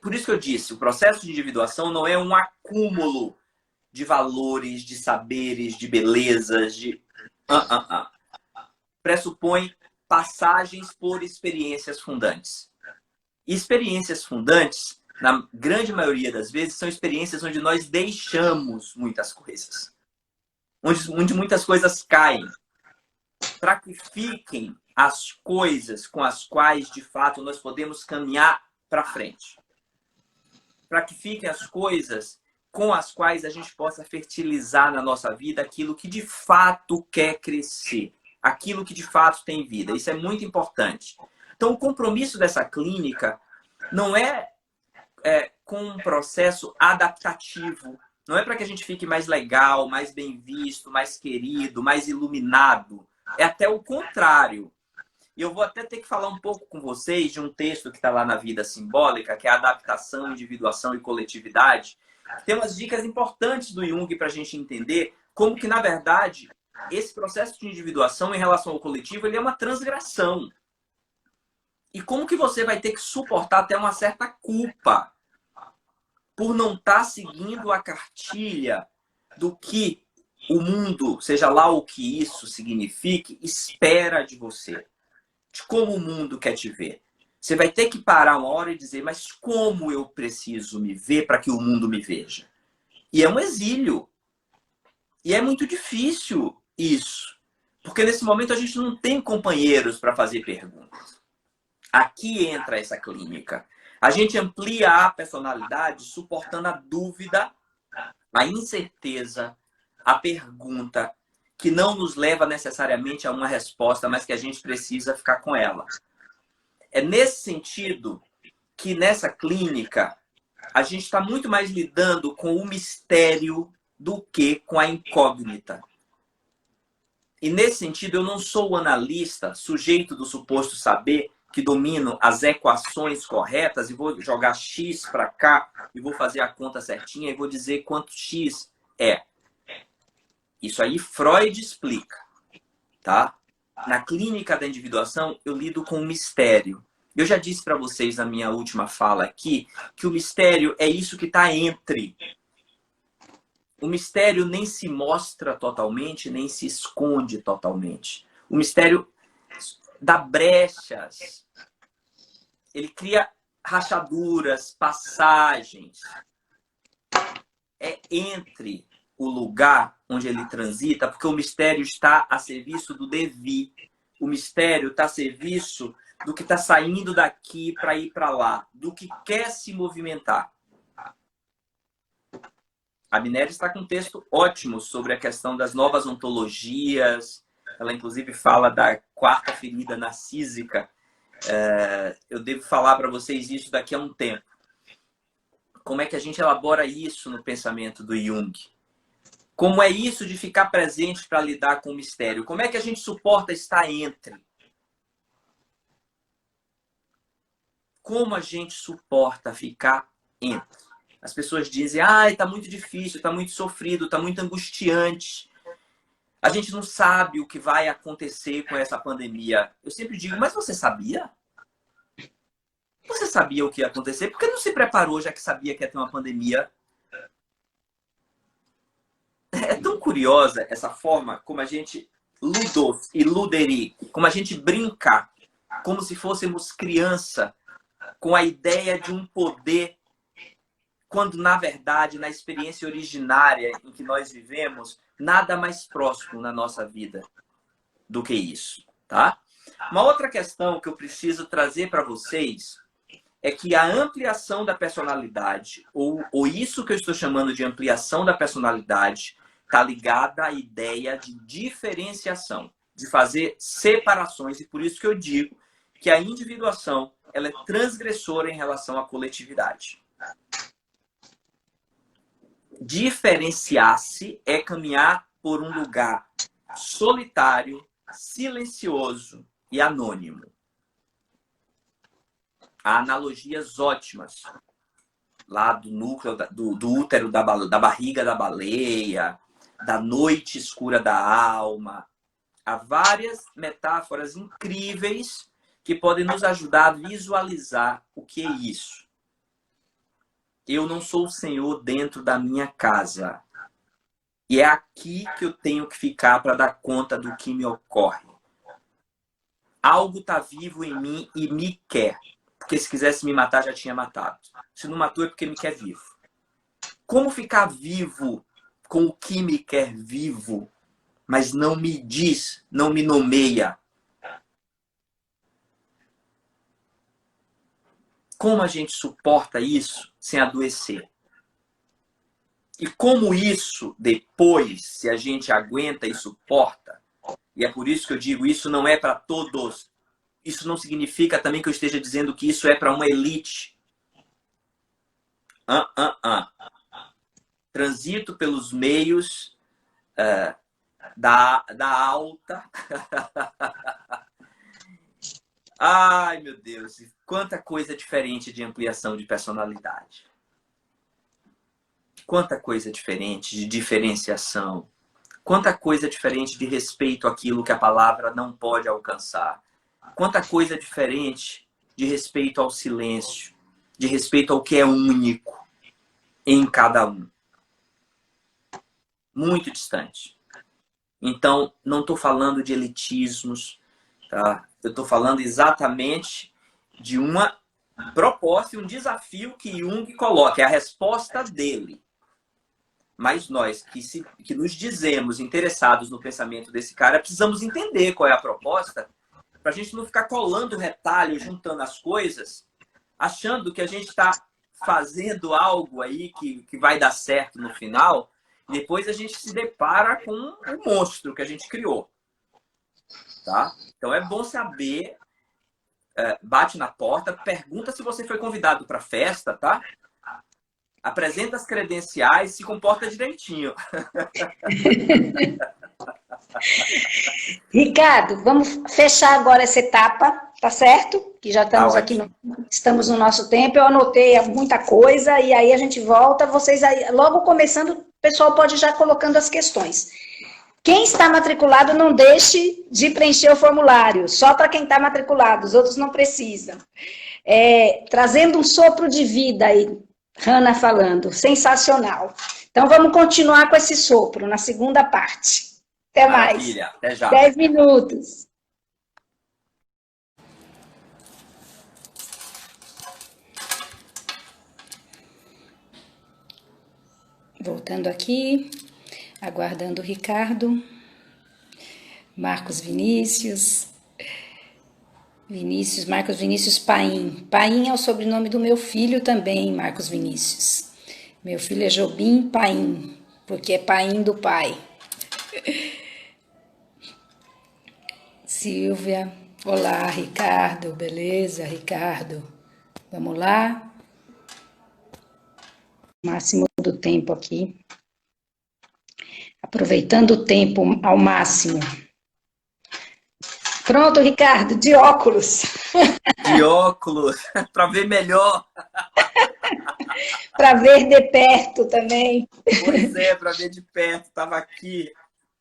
Por isso que eu disse, o processo de individuação não é um acúmulo de valores, de saberes, de belezas, de... Pressupõe passagens por experiências fundantes. E experiências fundantes, na grande maioria das vezes, são experiências onde nós deixamos muitas coisas. Onde muitas coisas caem. Para que fiquem as coisas com as quais, de fato, nós podemos caminhar para frente. Para que fiquem as coisas com as quais a gente possa fertilizar na nossa vida aquilo que de fato quer crescer, aquilo que de fato tem vida. Isso é muito importante. Então, o compromisso dessa clínica não é com um processo adaptativo. Não é para que a gente fique mais legal, mais bem visto, mais querido, mais iluminado. É até o contrário. E eu vou até ter que falar um pouco com vocês de um texto que está lá na Vida Simbólica, que é Adaptação, Individuação e Coletividade. Tem umas dicas importantes do Jung para a gente entender como que, na verdade, esse processo de individuação em relação ao coletivo ele é uma transgressão. E como que você vai ter que suportar até uma certa culpa por não estar seguindo a cartilha do que o mundo, seja lá o que isso signifique, espera de você. De como o mundo quer te ver. Você vai ter que parar uma hora e dizer, mas como eu preciso me ver para que o mundo me veja? E é um exílio. E é muito difícil isso. Porque nesse momento a gente não tem companheiros para fazer perguntas. Aqui entra essa clínica. A gente amplia a personalidade suportando a dúvida, a incerteza, a pergunta, que não nos leva necessariamente a uma resposta, mas que a gente precisa ficar com ela. É nesse sentido que nessa clínica a gente está muito mais lidando com o mistério do que com a incógnita. E nesse sentido eu não sou o analista, sujeito do suposto saber, que domino as equações corretas e vou jogar x para cá e vou fazer a conta certinha e vou dizer quanto x é. Isso aí Freud explica, tá? Na clínica da individuação, eu lido com o mistério. Eu já disse para vocês na minha última fala aqui que o mistério é isso que está entre. O mistério nem se mostra totalmente, nem se esconde totalmente. O mistério dá brechas. Ele cria rachaduras, passagens. É entre o lugar onde ele transita, porque o mistério está a serviço do devir. O mistério está a serviço do que está saindo daqui para ir para lá, do que quer se movimentar. A Minéria está com um texto ótimo sobre a questão das novas ontologias. Ela, inclusive, fala da quarta ferida narcísica. Eu devo falar para vocês isso daqui a um tempo. Como é que a gente elabora isso no pensamento do Jung? Como é isso de ficar presente para lidar com o mistério? Como é que a gente suporta estar entre? Como a gente suporta ficar entre? As pessoas dizem, está muito difícil, está muito sofrido, está muito angustiante. A gente não sabe o que vai acontecer com essa pandemia. Eu sempre digo, mas você sabia? Você sabia o que ia acontecer? Por que não se preparou, já que sabia que ia ter uma pandemia? É tão curiosa essa forma como a gente ludos e luderi, como a gente brinca, como se fôssemos criança, com a ideia de um poder, quando na verdade, na experiência originária em que nós vivemos, nada mais próximo na nossa vida do que isso, tá? Uma outra questão que eu preciso trazer para vocês é que a ampliação da personalidade, ou isso que eu estou chamando de ampliação da personalidade, está ligada à ideia de diferenciação, de fazer separações, e por isso que eu digo que a individuação ela é transgressora em relação à coletividade. Diferenciar-se é caminhar por um lugar solitário, silencioso e anônimo. Há analogias ótimas lá do núcleo, do útero da barriga da baleia, da noite escura da alma. Há várias metáforas incríveis que podem nos ajudar a visualizar o que é isso. Eu não sou o Senhor dentro da minha casa. E é aqui que eu tenho que ficar para dar conta do que me ocorre. Algo está vivo em mim e me quer. Porque se quisesse me matar, já tinha matado. Se não matou, é porque me quer vivo. Como ficar vivo com o que me quer vivo, mas não me diz, não me nomeia? Como a gente suporta isso sem adoecer? E como isso, depois, se a gente aguenta e suporta, e é por isso que eu digo, isso não é para todos. Isso não significa também que eu esteja dizendo que isso é para uma elite. Transito pelos meios da alta. Ai, meu Deus, quanta coisa diferente de ampliação de personalidade. Quanta coisa diferente de diferenciação. Quanta coisa diferente de respeito àquilo que a palavra não pode alcançar. Quanta coisa diferente de respeito ao silêncio, de respeito ao que é único em cada um. Muito distante. Então, não estou falando de elitismos, tá? Eu estou falando exatamente de uma proposta e um desafio que Jung coloca, é a resposta dele. Mas nós que nos dizemos interessados no pensamento desse cara, precisamos entender qual é a proposta, para a gente não ficar colando retalho, juntando as coisas, achando que a gente está fazendo algo aí que vai dar certo no final, e depois a gente se depara com o monstro que a gente criou. Tá? Então é bom saber, bate na porta, pergunta se você foi convidado para a festa, tá? Apresenta as credenciais, se comporta direitinho. Ricardo, vamos fechar agora essa etapa, tá certo? Que já estamos aqui, estamos no nosso tempo. Eu anotei muita coisa e aí a gente volta. Vocês aí, logo começando, o pessoal pode ir já colocando as questões. Quem está matriculado, não deixe de preencher o formulário, só para quem está matriculado, os outros não precisam. Trazendo um sopro de vida aí, Hanna falando, sensacional. Então vamos continuar com esse sopro na segunda parte. Até mais. Até já. 10 minutos. Voltando aqui, aguardando o Ricardo, Marcos Vinícius, Marcos Vinícius Paim. Paim é o sobrenome do meu filho também, Marcos Vinícius. Meu filho é Jobim Paim, porque é Paim do pai. Silvia, olá, Ricardo, beleza, Ricardo? Vamos lá? Máximo do tempo aqui. Aproveitando o tempo ao máximo. Pronto, Ricardo, de óculos. De óculos, para ver melhor. Para ver de perto também. Pois é, para ver de perto. Estava aqui,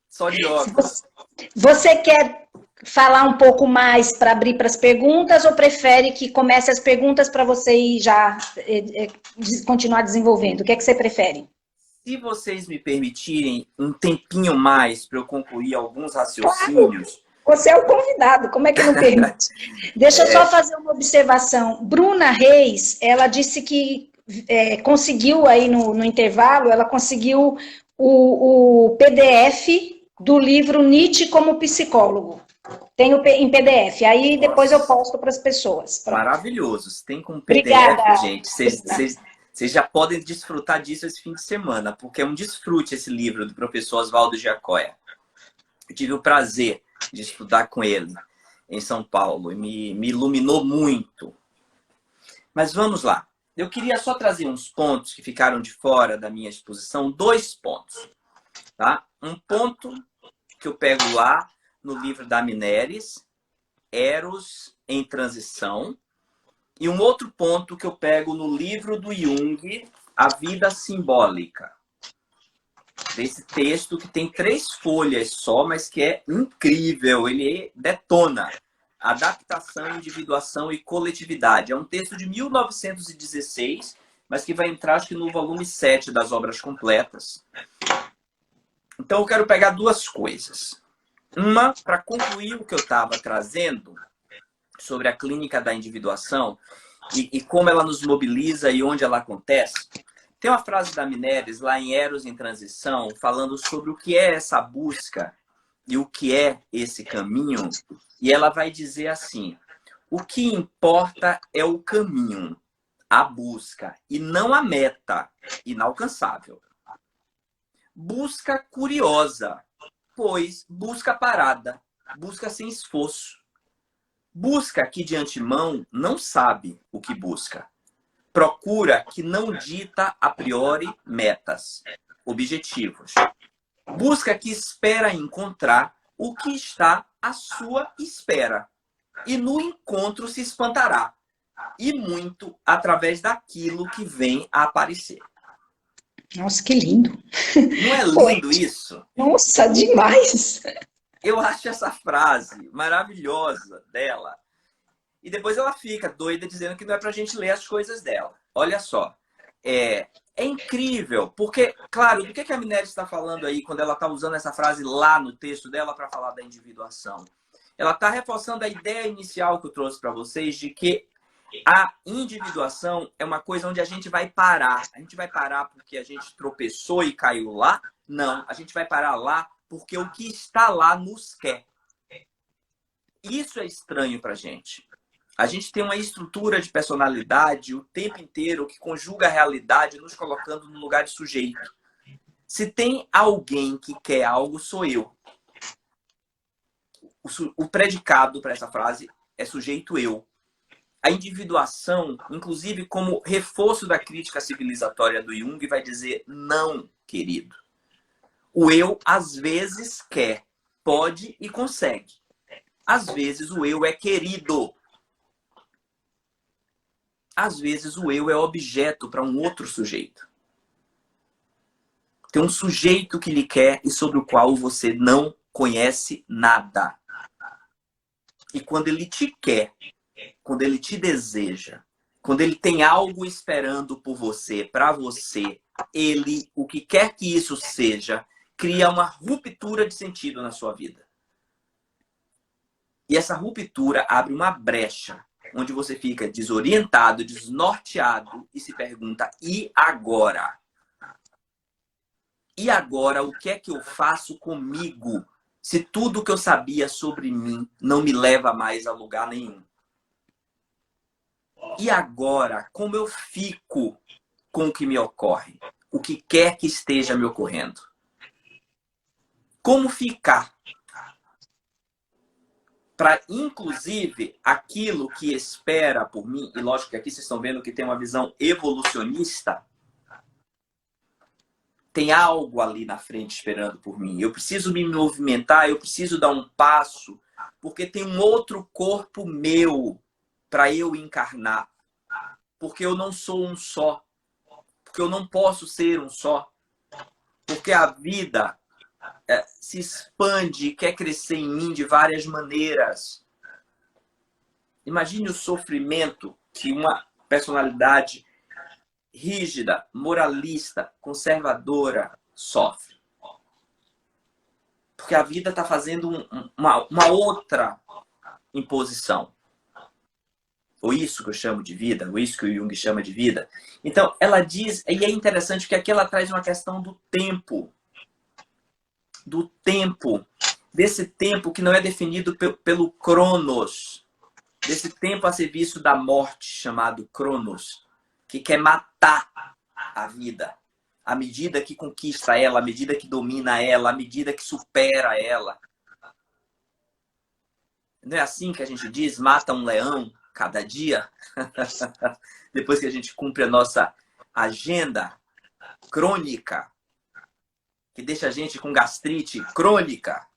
só de óculos. Você quer falar um pouco mais para abrir para as perguntas ou prefere que comece as perguntas para você ir já continuar desenvolvendo? O que é que você prefere? Se vocês me permitirem um tempinho mais para eu concluir alguns Claro, raciocínios. você é o convidado, como é que não permite? Deixa eu só fazer uma observação. Bruna Reis, ela disse que conseguiu aí no intervalo, ela conseguiu o PDF do livro Nietzsche como psicólogo. Tenho em PDF, aí depois eu posto para as pessoas. Pronto. Maravilhoso. Se tem com PDF, Obrigada, gente, vocês já podem desfrutar disso esse fim de semana, porque é um desfrute esse livro do professor Oswaldo Giacoia. Eu tive o prazer de estudar com ele em São Paulo e me iluminou muito. Mas vamos lá. Eu queria só trazer uns pontos que ficaram de fora da minha exposição, 2 pontos. Tá? Um ponto que eu pego lá no livro da Mineres, Eros em Transição, e um outro ponto que eu pego no livro do Jung, A Vida Simbólica. Desse texto que tem 3 folhas só, mas que é incrível. Ele detona adaptação, individuação e coletividade. É um texto de 1916, mas que vai entrar, acho que no volume 7 das obras completas. Então, eu quero pegar 2 coisas. Uma, para concluir o que eu estava trazendo sobre a clínica da individuação e como ela nos mobiliza e onde ela acontece. Tem uma frase da Mineres, lá em Eros em Transição, falando sobre o que é essa busca e o que é esse caminho. E ela vai dizer assim: o que importa é o caminho, a busca, e não a meta inalcançável. Busca curiosa, pois busca parada, busca sem esforço. Busca que de antemão não sabe o que busca. Procura que não dita a priori metas, objetivos. Busca que espera encontrar o que está à sua espera. E no encontro se espantará. E muito através daquilo que vem a aparecer. Nossa, que lindo. Não é lindo isso? Nossa, demais. Eu acho essa frase maravilhosa dela. E depois ela fica doida dizendo que não é pra gente ler as coisas dela. Olha só. É incrível, porque, claro, do que a Mineres está falando aí quando ela está usando essa frase lá no texto dela para falar da individuação? Ela está reforçando a ideia inicial que eu trouxe para vocês de que a individuação é uma coisa onde a gente vai parar. A gente vai parar porque a gente tropeçou e caiu lá? Não, a gente vai parar lá porque o que está lá nos quer. Isso é estranho pra gente. A gente tem uma estrutura de personalidade o tempo inteiro que conjuga a realidade nos colocando no lugar de sujeito. Se tem alguém que quer algo, sou eu. O predicado para essa frase é sujeito eu. A individuação, inclusive como reforço da crítica civilizatória do Jung, vai dizer não, querido. O eu, às vezes, quer, pode e consegue. Às vezes, o eu é querido. Às vezes, o eu é objeto para um outro sujeito. Tem um sujeito que lhe quer e sobre o qual você não conhece nada. E quando ele te quer, quando ele te deseja, quando ele tem algo esperando por você, para você, ele, o que quer que isso seja, cria uma ruptura de sentido na sua vida. E essa ruptura abre uma brecha, onde você fica desorientado, desnorteado e se pergunta, e agora? E agora, o que é que eu faço comigo, se tudo que eu sabia sobre mim não me leva mais a lugar nenhum? E agora, como eu fico com o que me ocorre? O que quer que esteja me ocorrendo? Como ficar? Para, inclusive, aquilo que espera por mim, e lógico que aqui vocês estão vendo que tem uma visão evolucionista, tem algo ali na frente esperando por mim. Eu preciso me movimentar, eu preciso dar um passo, porque tem um outro corpo meu para eu encarnar. Porque eu não sou um só. Porque eu não posso ser um só. Porque a vida se expande e quer crescer em mim de várias maneiras. Imagine o sofrimento que uma personalidade rígida, moralista, conservadora sofre. Porque a vida está fazendo uma outra imposição. Ou isso que eu chamo de vida, ou isso que o Jung chama de vida. Então, ela diz, e é interessante que aqui ela traz uma questão do tempo. Do tempo. Desse tempo que não é definido pelo Cronos. Desse tempo a serviço da morte, chamado Cronos. Que quer matar a vida. À medida que conquista ela, à medida que domina ela, à medida que supera ela. Não é assim que a gente diz, mata um leão cada dia? Depois que a gente cumpre a nossa agenda crônica, que deixa a gente com gastrite crônica.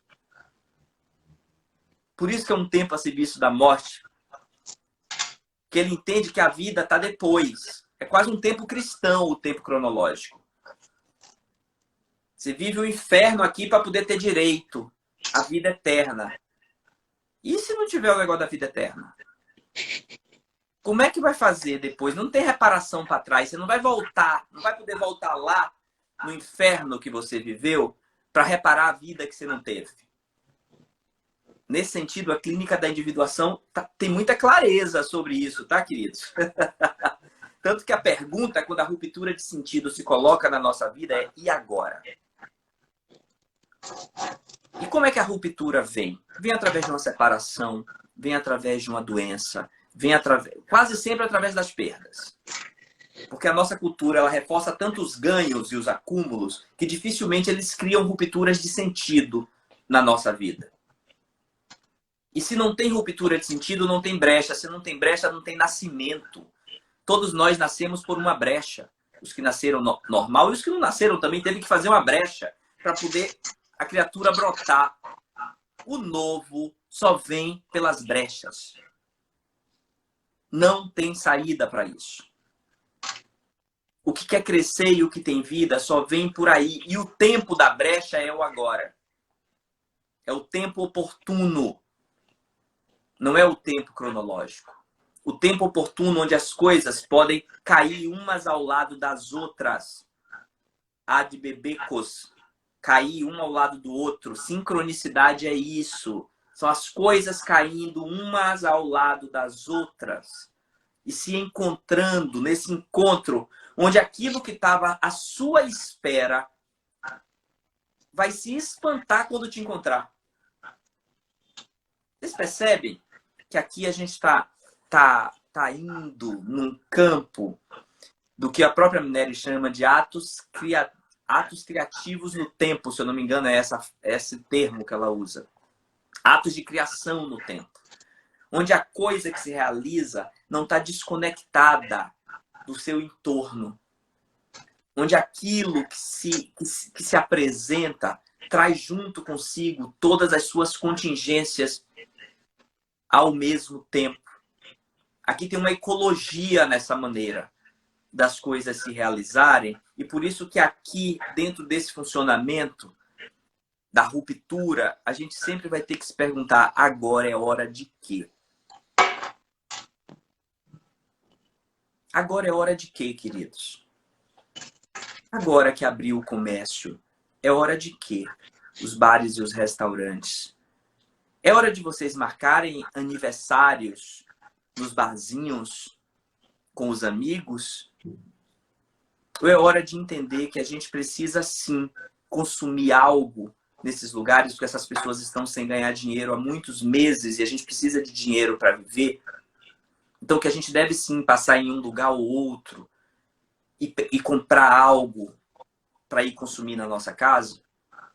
Por isso que é um tempo a serviço da morte. Que ele entende que a vida está depois. É quase um tempo cristão, o tempo cronológico. Você vive o inferno aqui para poder ter direito à vida eterna. E se não tiver o negócio da vida eterna? Como é que vai fazer depois? Não tem reparação para trás. Você não vai voltar, não vai poder voltar lá no inferno que você viveu para reparar a vida que você não teve. Nesse sentido, a clínica da individuação tem muita clareza sobre isso, tá, queridos? Tanto que a pergunta, quando a ruptura de sentido se coloca na nossa vida, é: e agora? E como é que a ruptura vem? Vem através de uma separação, vem através de uma doença, vem quase sempre através das perdas. Porque a nossa cultura ela reforça tanto os ganhos e os acúmulos que dificilmente eles criam rupturas de sentido na nossa vida. E se não tem ruptura de sentido, não tem brecha. Se não tem brecha, não tem nascimento. Todos nós nascemos por uma brecha. Os que nasceram normal e os que não nasceram também teve que fazer uma brecha para poder a criatura brotar. O novo só vem pelas brechas. Não tem saída para isso. O que quer crescer e o que tem vida só vem por aí. E o tempo da brecha é o agora. É o tempo oportuno. Não é o tempo cronológico. O tempo oportuno onde as coisas podem cair umas ao lado das outras. Ad bebecos. Cair um ao lado do outro. Sincronicidade é isso. São as coisas caindo umas ao lado das outras. E se encontrando nesse encontro, onde aquilo que estava à sua espera vai se espantar quando te encontrar. Vocês percebem que aqui a gente tá indo num campo do que a própria Minelli chama de atos criativos no tempo, se eu não me engano, é esse termo que ela usa. Atos de criação no tempo. Onde a coisa que se realiza não está desconectada do seu entorno. Onde aquilo que se apresenta traz junto consigo todas as suas contingências ao mesmo tempo. Aqui tem uma ecologia nessa maneira das coisas se realizarem. E por isso que aqui, dentro desse funcionamento da ruptura, a gente sempre vai ter que se perguntar: agora é hora de quê? Agora é hora de quê, queridos? Agora que abriu o comércio, é hora de quê? Os bares e os restaurantes. É hora de vocês marcarem aniversários nos barzinhos com os amigos? Ou é hora de entender que a gente precisa, sim, consumir algo nesses lugares, porque essas pessoas estão sem ganhar dinheiro há muitos meses e a gente precisa de dinheiro para viver? Então, que a gente deve, sim, passar em um lugar ou outro e comprar algo para ir consumir na nossa casa?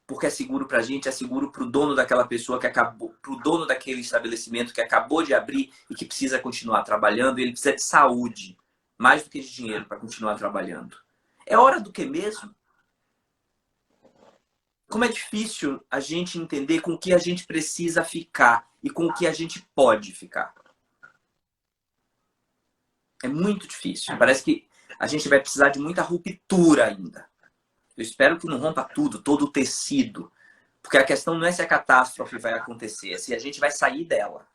Porque é seguro para a gente, é seguro para o dono daquela pessoa que acabou, para o dono daquele estabelecimento que acabou de abrir e que precisa continuar trabalhando. Ele precisa de saúde, mais do que de dinheiro para continuar trabalhando. É hora do que mesmo? como é difícil a gente entender com o que a gente precisa ficar e com o que a gente pode ficar. É muito difícil. Parece que a gente vai precisar de muita ruptura ainda. Eu espero que não rompa tudo, todo o tecido. Porque a questão não é se a catástrofe vai acontecer, é se a gente vai sair dela.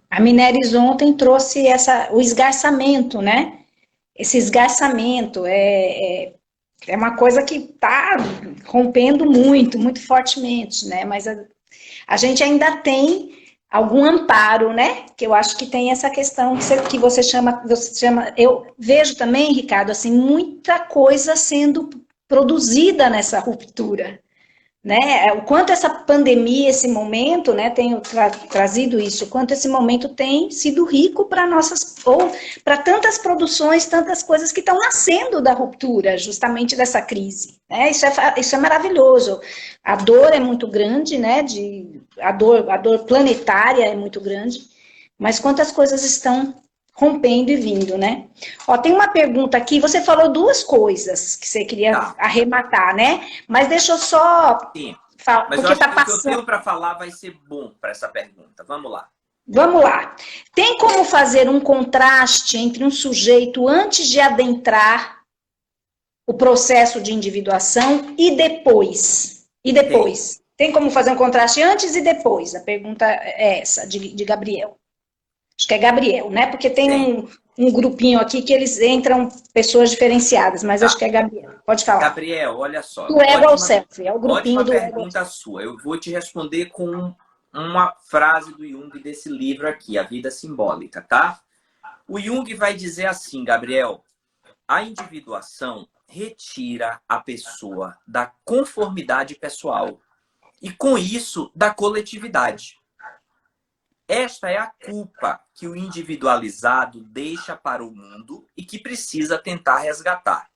A Mineris ontem trouxe o esgarçamento, né? Esse esgarçamento é uma coisa que está rompendo muito, muito fortemente, né? Mas a gente ainda tem algum amparo, né? Que eu acho que tem essa questão que você chama. Eu vejo também, Ricardo, assim, muita coisa sendo produzida nessa ruptura, né? O quanto essa pandemia, esse momento, né, tenho trazido isso, o quanto esse momento tem sido rico para ou para tantas produções, tantas coisas que estão nascendo da ruptura, justamente dessa crise, né? Isso é maravilhoso. A dor é muito grande, né? A dor planetária é muito grande, mas quantas coisas estão rompendo e vindo, né? Ó, tem uma pergunta aqui, você falou duas coisas que você queria arrematar, né? Mas deixa eu só... Sim, falar, mas porque eu acho tá que o que eu passando... tenho para falar vai ser bom para essa pergunta. Vamos lá. Vamos lá. Tem como fazer um contraste entre um sujeito antes de adentrar o processo de individuação e depois? E depois? Tem como fazer um contraste antes e depois? A pergunta é essa, de Gabriel. Acho que é Gabriel, né? Porque tem um grupinho aqui que eles entram pessoas diferenciadas, mas acho que é Gabriel. Pode falar. Gabriel, olha só. Do ego ao self, é o grupinho do ego. Ótima pergunta sua. Eu vou te responder com uma frase do Jung desse livro aqui, A Vida Simbólica, tá? O Jung vai dizer assim, Gabriel, a individuação retira a pessoa da conformidade pessoal e, com isso, da coletividade. Esta é a culpa que o individualizado deixa para o mundo e que precisa tentar resgatar.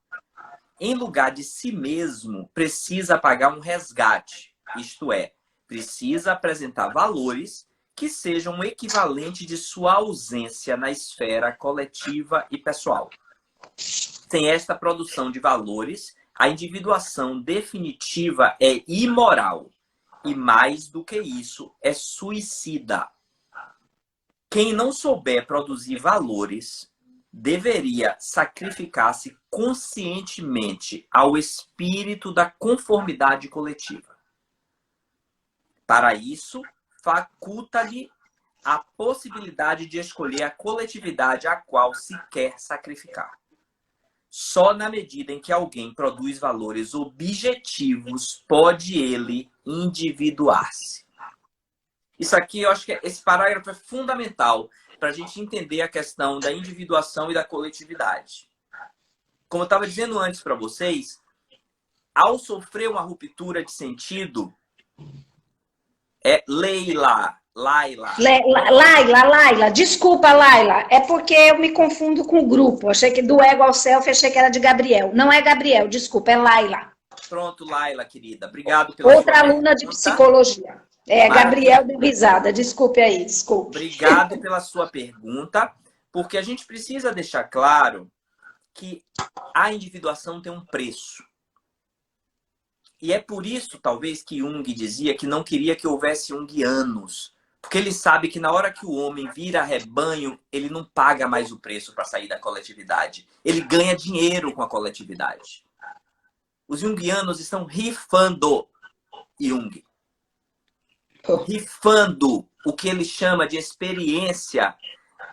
Em lugar de si mesmo, precisa pagar um resgate, isto é, precisa apresentar valores que sejam o equivalente de sua ausência na esfera coletiva e pessoal. Sem esta produção de valores, a individuação definitiva é imoral e, mais do que isso, é suicida. Quem não souber produzir valores deveria sacrificar-se conscientemente ao espírito da conformidade coletiva. Para isso, faculta-lhe a possibilidade de escolher a coletividade a qual se quer sacrificar. Só na medida em que alguém produz valores objetivos pode ele individuar-se. Isso aqui, eu acho que esse parágrafo é fundamental para a gente entender a questão da individuação e da coletividade. Como eu estava dizendo antes para vocês, ao sofrer uma ruptura de sentido, Laila, desculpa, Laila, é porque eu me confundo com o grupo, achei que do ego ao self, achei que era de Gabriel, não é Gabriel, desculpa, é Laila. Pronto, Laila, querida, obrigado pela outra sua aluna pergunta. De psicologia. Gabriel deu risada, desculpe aí, desculpe. Obrigado pela sua pergunta, porque a gente precisa deixar claro que a individuação tem um preço. E é por isso, talvez, que Jung dizia que não queria que houvesse junguianos. Porque ele sabe que na hora que o homem vira rebanho, ele não paga mais o preço para sair da coletividade. Ele ganha dinheiro com a coletividade. Os junguianos estão rifando Jung. Rifando o que ele chama de experiência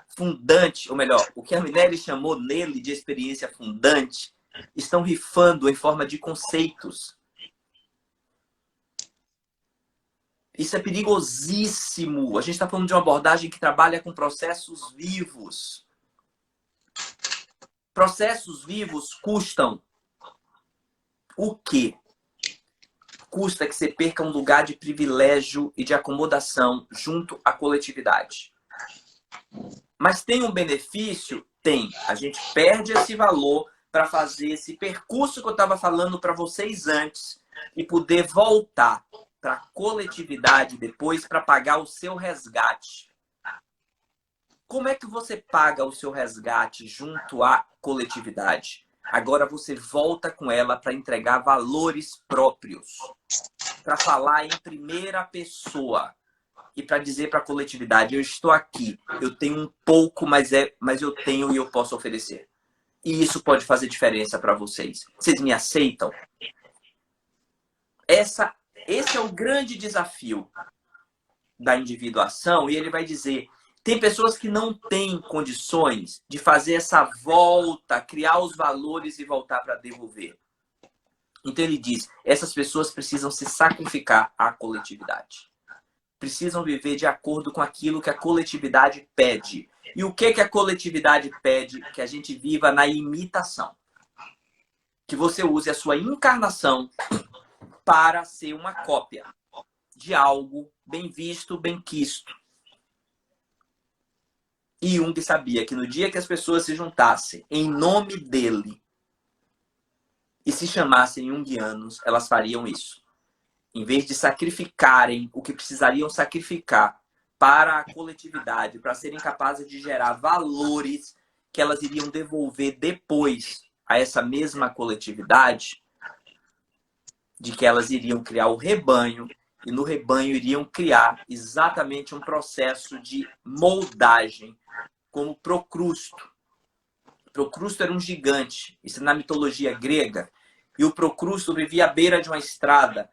fundante, ou melhor, o que a Mineris chamou nele de experiência fundante, estão rifando em forma de conceitos. Isso é perigosíssimo. A gente está falando de uma abordagem que trabalha com processos vivos. Processos vivos custam o quê? Custa que você perca um lugar de privilégio e de acomodação junto à coletividade. Mas tem um benefício? Tem. A gente perde esse valor para fazer esse percurso que eu estava falando para vocês antes e poder voltar para a coletividade depois para pagar o seu resgate. Como é que você paga o seu resgate junto à coletividade? Agora você volta com ela para entregar valores próprios, para falar em primeira pessoa e para dizer para a coletividade: eu estou aqui, eu tenho um pouco, mas eu tenho e eu posso oferecer. E isso pode fazer diferença para vocês. Vocês me aceitam? Esse é o grande desafio da individuação, e ele vai dizer: tem pessoas que não têm condições de fazer essa volta, criar os valores e voltar para devolver. Então ele diz: essas pessoas precisam se sacrificar à coletividade. Precisam viver de acordo com aquilo que a coletividade pede. E o que a coletividade pede? Que a gente viva na imitação. Que você use a sua encarnação para ser uma cópia de algo bem visto, bem quisto. E Jung sabia que no dia que as pessoas se juntassem em nome dele e se chamassem junguianos, elas fariam isso. Em vez de sacrificarem o que precisariam sacrificar para a coletividade, para serem capazes de gerar valores que elas iriam devolver depois a essa mesma coletividade, de que elas iriam criar o rebanho, e no rebanho iriam criar exatamente um processo de moldagem, como Procrusto. Procrusto era um gigante, isso é na mitologia grega, e o Procrusto vivia à beira de uma estrada.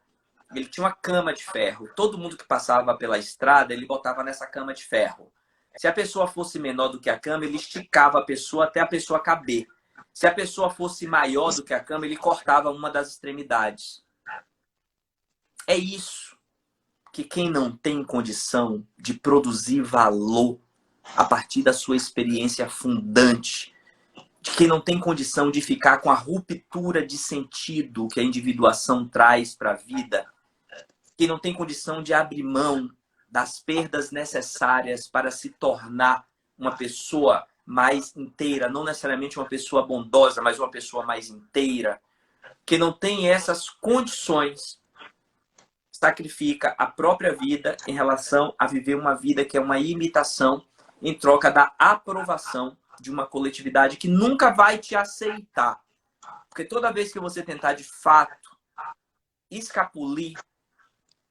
Ele tinha uma cama de ferro. Todo mundo que passava pela estrada, ele botava nessa cama de ferro. Se a pessoa fosse menor do que a cama, ele esticava a pessoa até a pessoa caber. Se a pessoa fosse maior do que a cama, ele cortava uma das extremidades. É isso que quem não tem condição de produzir valor a partir da sua experiência fundante, de quem não tem condição de ficar com a ruptura de sentido que a individuação traz para a vida, quem não tem condição de abrir mão das perdas necessárias para se tornar uma pessoa mais inteira, não necessariamente uma pessoa bondosa, mas uma pessoa mais inteira, que não tem essas condições, sacrifica a própria vida em relação a viver uma vida que é uma imitação em troca da aprovação de uma coletividade que nunca vai te aceitar. Porque toda vez que você tentar de fato escapulir,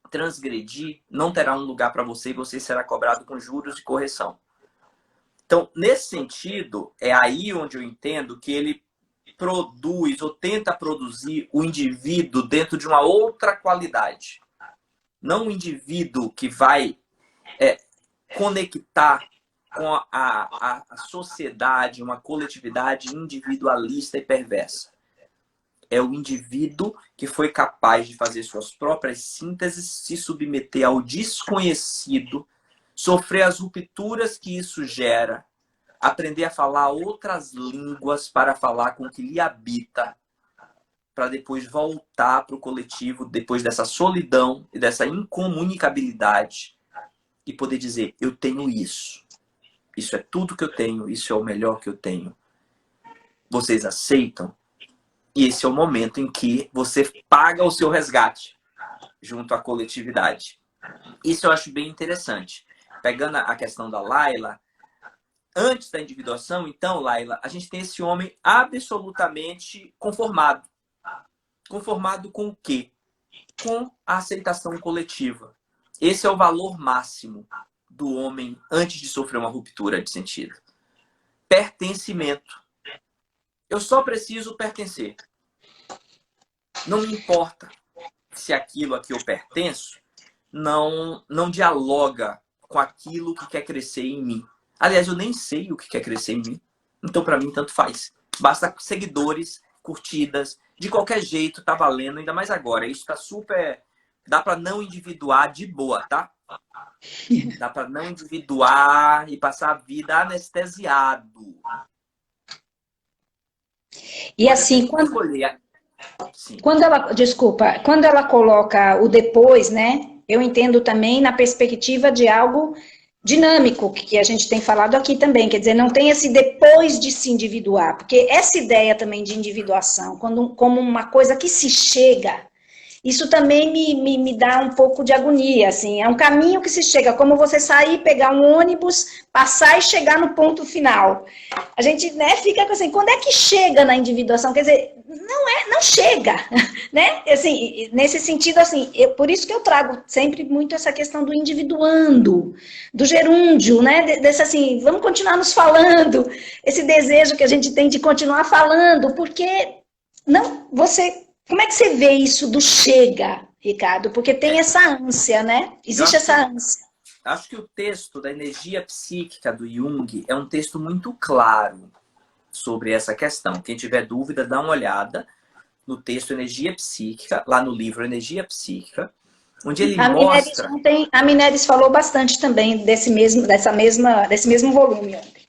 transgredir, não terá um lugar para você e você será cobrado com juros e correção. Então, nesse sentido, é aí onde eu entendo que ele produz ou tenta produzir o indivíduo dentro de uma outra qualidade. Não um indivíduo que vai conectar com a sociedade, uma coletividade individualista e perversa. É o indivíduo que foi capaz de fazer suas próprias sínteses, se submeter ao desconhecido, sofrer as rupturas que isso gera, aprender a falar outras línguas para falar com o que lhe habita, para depois voltar para o coletivo, depois dessa solidão e dessa incomunicabilidade, e poder dizer: eu tenho isso. Isso é tudo que eu tenho, isso é o melhor que eu tenho. Vocês aceitam? E esse é o momento em que você paga o seu resgate junto à coletividade. Isso eu acho bem interessante. Pegando a questão da Laila, antes da individuação, então, Laila, a gente tem esse homem absolutamente conformado. Conformado com o quê? Com a aceitação coletiva. Esse é o valor máximo do homem antes de sofrer uma ruptura de sentido. Pertencimento. Eu só preciso pertencer. Não me importa se aquilo a que eu pertenço não dialoga com aquilo que quer crescer em mim. Aliás, eu nem sei o que quer crescer em mim. Então, para mim, tanto faz. Basta seguidores, curtidas. De qualquer jeito, tá valendo. Ainda mais agora. Isso tá super... Dá para não individuar de boa, tá? Dá para não individuar e passar a vida anestesiado. E assim, quando ela coloca o depois, né? Eu entendo também na perspectiva de algo dinâmico, que a gente tem falado aqui também. Quer dizer, não tem esse depois de se individuar. Porque essa ideia também de individuação, como uma coisa que se chega, isso também me dá um pouco de agonia, assim, é um caminho que se chega, como você sair, pegar um ônibus, passar e chegar no ponto final. A gente, né, fica assim, quando é que chega na individuação? Quer dizer, não chega, né? Assim, nesse sentido, assim, por isso que eu trago sempre muito essa questão do individuando, do gerúndio, né? Desse assim, vamos continuar nos falando, esse desejo que a gente tem de continuar falando, porque não, você, como é que você vê isso do chega, Ricardo? Porque tem essa ânsia, né? Eu Existe acho essa que, ânsia. acho que o texto da energia psíquica do Jung é um texto muito claro sobre essa questão. Quem tiver dúvida, dá uma olhada no texto Energia Psíquica, lá no livro Energia Psíquica, onde ele mostra... A Mineris falou bastante também desse mesmo volume ontem.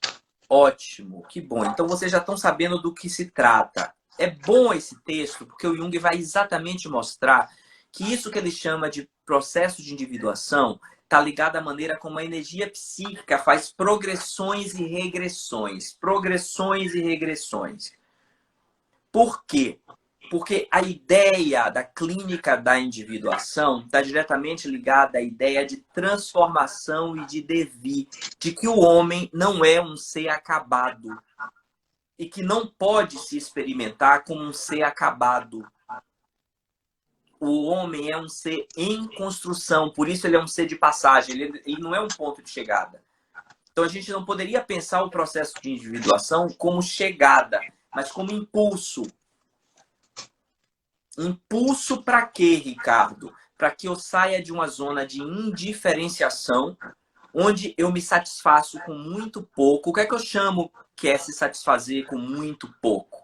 Ótimo, que bom. Então vocês já estão sabendo do que se trata. É bom esse texto, porque o Jung vai exatamente mostrar que isso que ele chama de processo de individuação está ligado à maneira como a energia psíquica faz progressões e regressões. Progressões e regressões. Por quê? Porque a ideia da clínica da individuação está diretamente ligada à ideia de transformação e de devir, de que o homem não é um ser acabado e que não pode se experimentar como um ser acabado. O homem é um ser em construção, por isso ele é um ser de passagem, ele não é um ponto de chegada. Então a gente não poderia pensar o processo de individuação como chegada, mas como impulso. Impulso para quê, Ricardo? Para que eu saia de uma zona de indiferenciação, onde eu me satisfaço com muito pouco. O que é que eu chamo que é se satisfazer com muito pouco?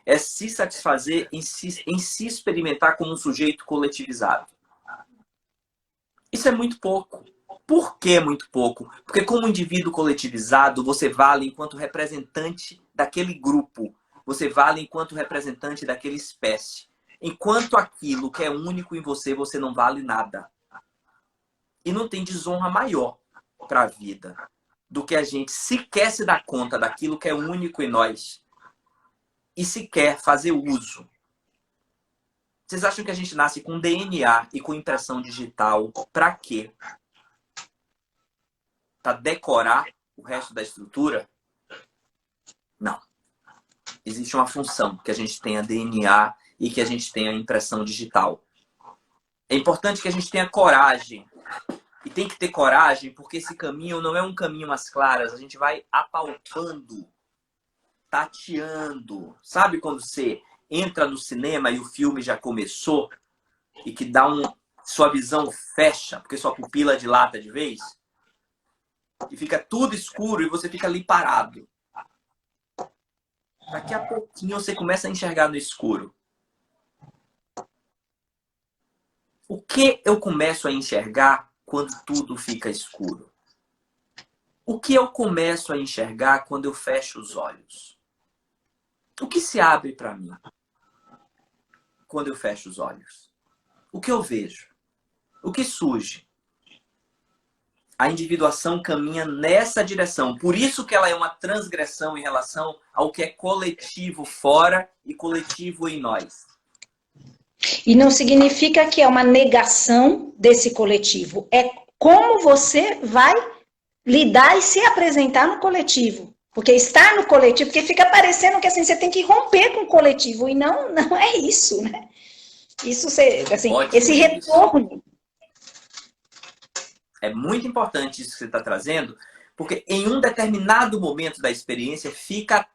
É se satisfazer em se experimentar como um sujeito coletivizado. Isso é muito pouco. Por que muito pouco? Porque como indivíduo coletivizado, você vale enquanto representante daquele grupo. Você vale enquanto representante daquela espécie. Enquanto aquilo que é único em você, você não vale nada. E não tem desonra maior para a vida do que a gente sequer se dar conta daquilo que é único em nós e sequer fazer uso. Vocês acham que a gente nasce com DNA e com impressão digital para quê? Para decorar o resto da estrutura? Não. Existe uma função que a gente tenha DNA e que a gente tenha impressão digital. É importante que a gente tenha coragem. E tem que ter coragem porque esse caminho não é um caminho às claras. A gente vai apalpando, tateando. Sabe quando você entra no cinema e o filme já começou e que dá sua visão fecha porque sua pupila dilata de vez? E fica tudo escuro e você fica ali parado. Daqui a pouquinho você começa a enxergar no escuro. O que eu começo a enxergar quando tudo fica escuro? O que eu começo a enxergar quando eu fecho os olhos? O que se abre para mim quando eu fecho os olhos? O que eu vejo? O que surge? A individuação caminha nessa direção. Por isso que ela é uma transgressão em relação ao que é coletivo fora e coletivo em nós. E não significa que é uma negação desse coletivo. É como você vai lidar e se apresentar no coletivo. Porque estar no coletivo, porque fica parecendo que assim, você tem que romper com o coletivo. E não é isso, né? Isso, assim, esse retorno. É muito importante isso que você está trazendo, porque em um determinado momento da experiência fica,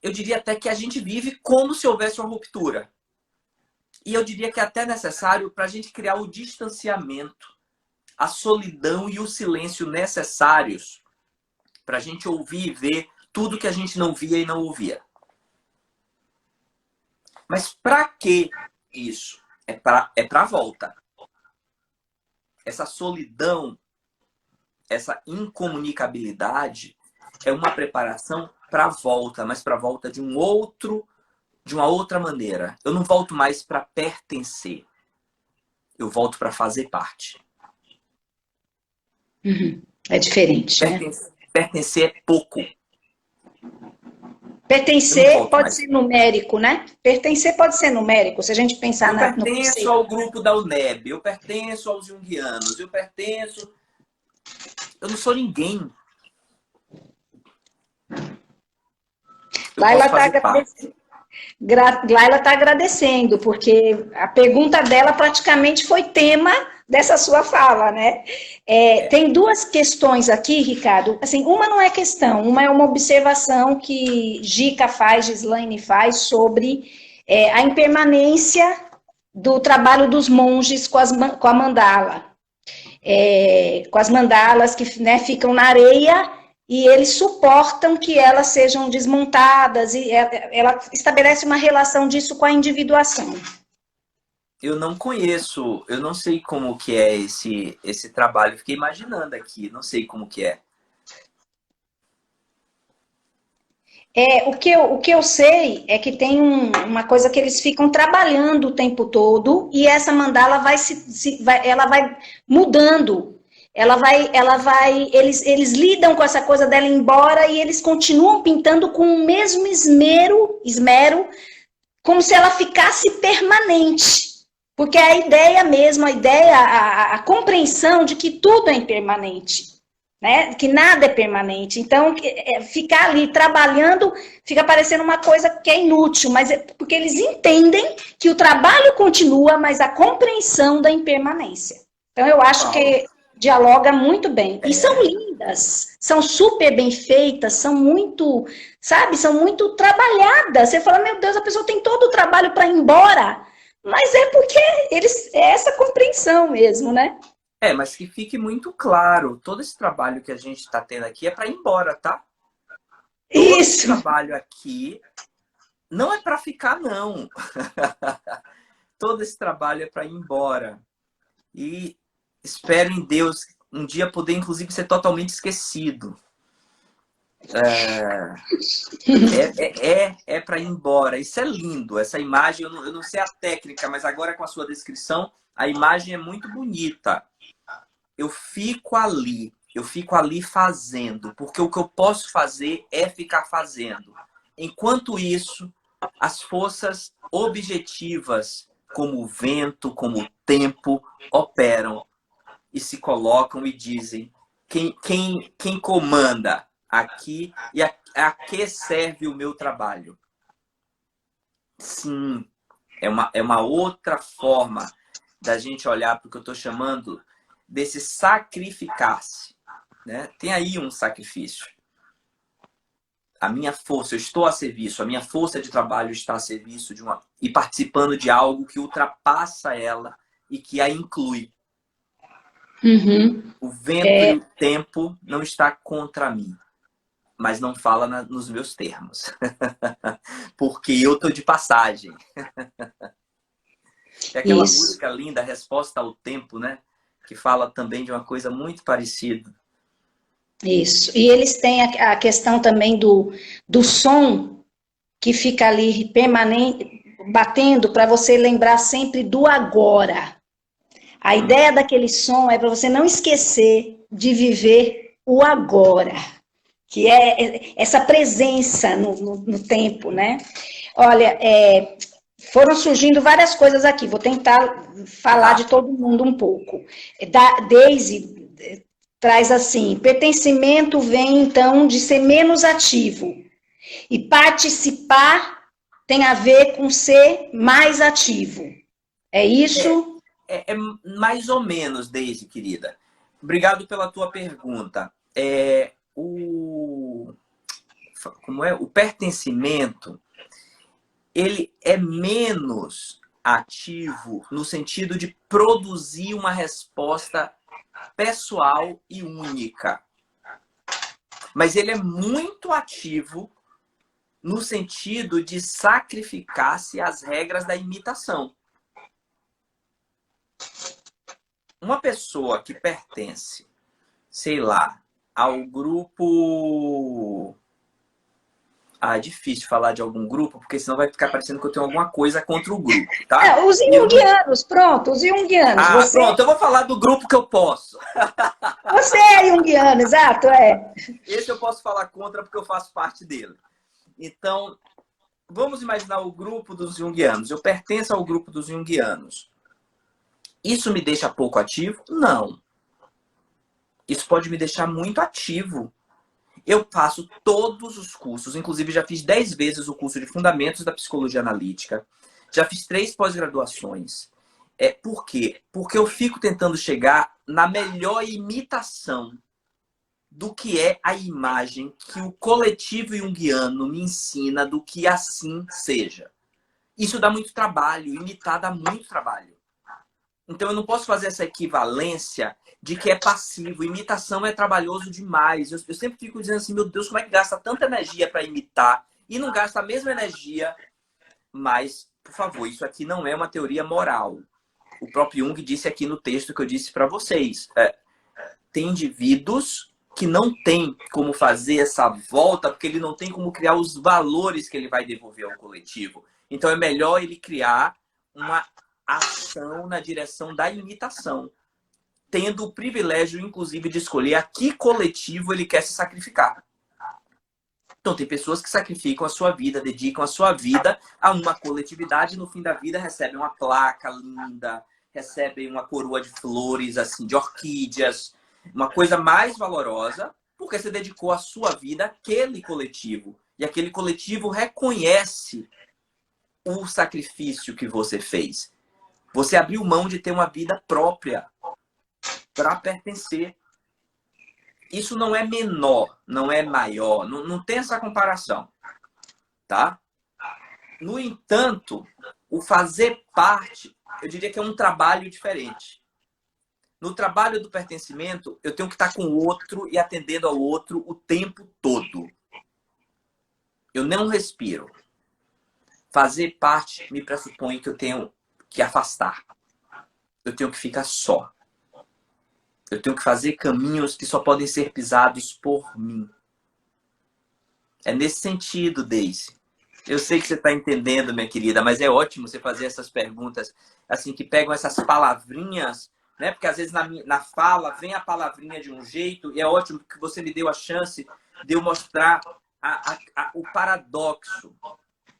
eu diria até que a gente vive como se houvesse uma ruptura. E eu diria que é até necessário para a gente criar o distanciamento, a solidão e o silêncio necessários para a gente ouvir e ver tudo que a gente não via e não ouvia. Mas para que isso? É para a volta. Essa solidão, essa incomunicabilidade é uma preparação para a volta, mas para a volta de uma outra maneira. Eu não volto mais para pertencer. Eu volto para fazer parte. É diferente, né? Pertencer é pouco. Eu não Pertencer volto pode mais. ser numérico, né? Pertencer pode ser numérico, se a gente pensar Eu no pertenço conceito. ao grupo da UNEB, eu pertenço aos junguianos, eu pertenço... Eu não sou ninguém. Eu Laila posso está fazer parte. Laila tá agradecendo, porque a pergunta dela praticamente foi tema dessa sua fala, né? É, Tem duas questões aqui, Ricardo. Assim, uma não é questão, uma é uma observação que Gica faz, Gislaine faz, sobre a impermanência do trabalho dos monges com a mandala. Com as mandalas que, né, ficam na areia e eles suportam que elas sejam desmontadas e ela estabelece uma relação disso com a individuação. eu não conheço, eu não sei como que é esse trabalho. Fiquei imaginando aqui, não sei como que é. O que eu sei é que tem uma coisa que eles ficam trabalhando o tempo todo e essa mandala ela vai mudando. Eles lidam com essa coisa dela ir embora e eles continuam pintando com o mesmo esmero, como se ela ficasse permanente. Porque é a ideia mesmo, a compreensão de que tudo é impermanente. Né? Que nada é permanente. Então, ficar ali trabalhando fica parecendo uma coisa que é inútil, mas é porque eles entendem que o trabalho continua, mas a compreensão da impermanência. Então, eu acho Uau. que dialoga muito bem. E são É, lindas, são super bem feitas, são muito, sabe, são muito trabalhadas. Você fala, meu Deus, a pessoa tem todo o trabalho para ir embora, mas é porque é essa compreensão mesmo, né? mas que fique muito claro, todo esse trabalho que a gente está tendo aqui é para ir embora, tá? Todo esse Isso. trabalho aqui não é para ficar, não. Todo esse trabalho é para ir embora. E espero em Deus um dia poder, inclusive, ser totalmente esquecido. É para ir embora. Isso é lindo. Essa imagem, eu não sei a técnica, mas agora com a sua descrição, a imagem é muito bonita. Eu fico ali fazendo, porque o que eu posso fazer é ficar fazendo. Enquanto isso, as forças objetivas, como o vento, como o tempo, operam e se colocam e dizem quem comanda aqui e a que serve o meu trabalho. Sim, é uma outra forma da gente olhar para o que eu estou chamando desse sacrificar-se. Né? Tem aí um sacrifício. A minha força, eu estou a serviço, a minha força de trabalho está a serviço de uma... e participando de algo que ultrapassa ela e que a inclui. Uhum. O vento e o tempo não está contra mim, mas não fala nos meus termos. Porque eu estou de passagem. É aquela Isso, música linda, Resposta ao Tempo, né? Que fala também de uma coisa muito parecida. isso. E eles têm a questão também do som que fica ali permanente, batendo para você lembrar sempre do agora. A ideia daquele som é para você não esquecer de viver o agora, que é essa presença no tempo, né? Olha, foram surgindo várias coisas aqui, vou tentar falar de Tá. todo mundo um pouco. Daisy traz assim, pertencimento vem então de ser menos ativo, e participar tem a ver com ser mais ativo. É É, isso? é mais ou menos, Deise, querida. Obrigado pela tua pergunta. Como é? O pertencimento, ele é menos ativo no sentido de produzir uma resposta pessoal e única. Mas ele é muito ativo no sentido de sacrificar-se às regras da imitação. Uma pessoa que pertence, sei lá, ao grupo... é difícil falar de algum grupo, porque senão vai ficar parecendo que eu tenho alguma coisa contra o grupo, tá? Os Eu não... junguianos, pronto, os junguianos. Pronto, eu vou falar do grupo que eu posso. Você é junguiano, exato, Esse eu posso falar contra porque eu faço parte dele. Então, vamos imaginar o grupo dos junguianos. Eu pertenço ao grupo dos junguianos. Isso me deixa pouco ativo? Não. Isso pode me deixar muito ativo. Eu faço todos os cursos, inclusive já fiz 10 vezes o curso de Fundamentos da Psicologia Analítica. Já fiz 3 pós-graduações. Por quê? Porque eu fico tentando chegar na melhor imitação do que é a imagem que o coletivo junguiano me ensina do que assim seja. Isso dá muito trabalho, imitar dá muito trabalho. Então eu não posso fazer essa equivalência de que é passivo. Imitação é trabalhoso demais. Eu sempre fico dizendo assim, meu Deus, como é que gasta tanta energia para imitar e não gasta a mesma energia? Mas, por favor, isso aqui não é uma teoria moral. O próprio Jung disse aqui no texto que eu disse para vocês. Tem indivíduos que não tem como fazer essa volta porque ele não tem como criar os valores que ele vai devolver ao coletivo. Então é melhor ele criar uma ação na direção da imitação, tendo o privilégio, inclusive, de escolher a que coletivo ele quer se sacrificar. Então, tem pessoas que sacrificam a sua vida, dedicam a sua vida a uma coletividade e no fim da vida recebem uma placa linda, recebem uma coroa de flores, assim, de orquídeas, uma coisa mais valorosa, porque você dedicou a sua vida àquele coletivo. E aquele coletivo reconhece o sacrifício que você fez. Você abriu mão de ter uma vida própria para pertencer. Isso não é menor, não é maior, não tem essa comparação, tá? No entanto, o fazer parte, eu diria que é um trabalho diferente. No trabalho do pertencimento, eu tenho que estar com o outro e atendendo ao outro o tempo todo. Eu não respiro. Fazer parte me pressupõe que eu tenho que afastar. Eu tenho que ficar só. Eu tenho que fazer caminhos que só podem ser pisados por mim. É nesse sentido, Daisy. Eu sei que você está entendendo, minha querida, mas é ótimo você fazer essas perguntas, assim, que pegam essas palavrinhas, né? Porque às vezes na fala vem a palavrinha de um jeito, e é ótimo que você me deu a chance de eu mostrar o paradoxo,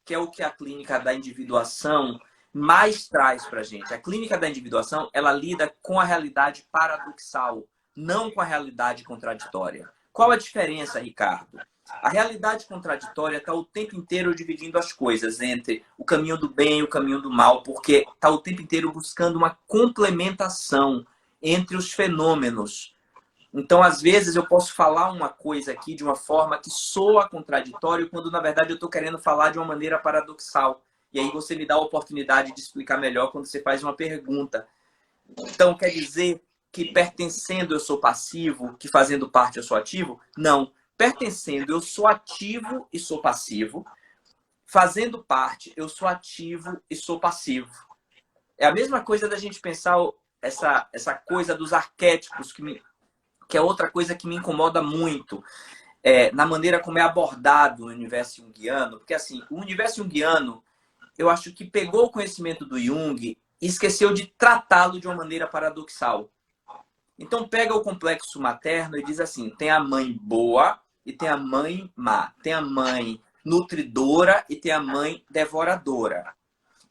que é o que a clínica da individuação mais traz para a gente. A clínica da individuação, ela lida com a realidade paradoxal, não com a realidade contraditória. Qual a diferença, Ricardo? A realidade contraditória está o tempo inteiro dividindo as coisas entre o caminho do bem e o caminho do mal, porque está o tempo inteiro buscando uma complementação entre os fenômenos. Então, às vezes, eu posso falar uma coisa aqui de uma forma que soa contraditório, quando, na verdade, eu estou querendo falar de uma maneira paradoxal. E aí você me dá a oportunidade de explicar melhor quando você faz uma pergunta. Então, quer dizer que pertencendo eu sou passivo, que fazendo parte eu sou ativo? Não. Pertencendo eu sou ativo e sou passivo. Fazendo parte eu sou ativo e sou passivo. É a mesma coisa da gente pensar essa coisa dos arquétipos, que é outra coisa que me incomoda muito na maneira como é abordado no universo junguiano. Porque, assim, o universo junguiano, eu acho que pegou o conhecimento do Jung e esqueceu de tratá-lo de uma maneira paradoxal. Então, pega o complexo materno e diz assim, tem a mãe boa e tem a mãe má. Tem a mãe nutridora e tem a mãe devoradora.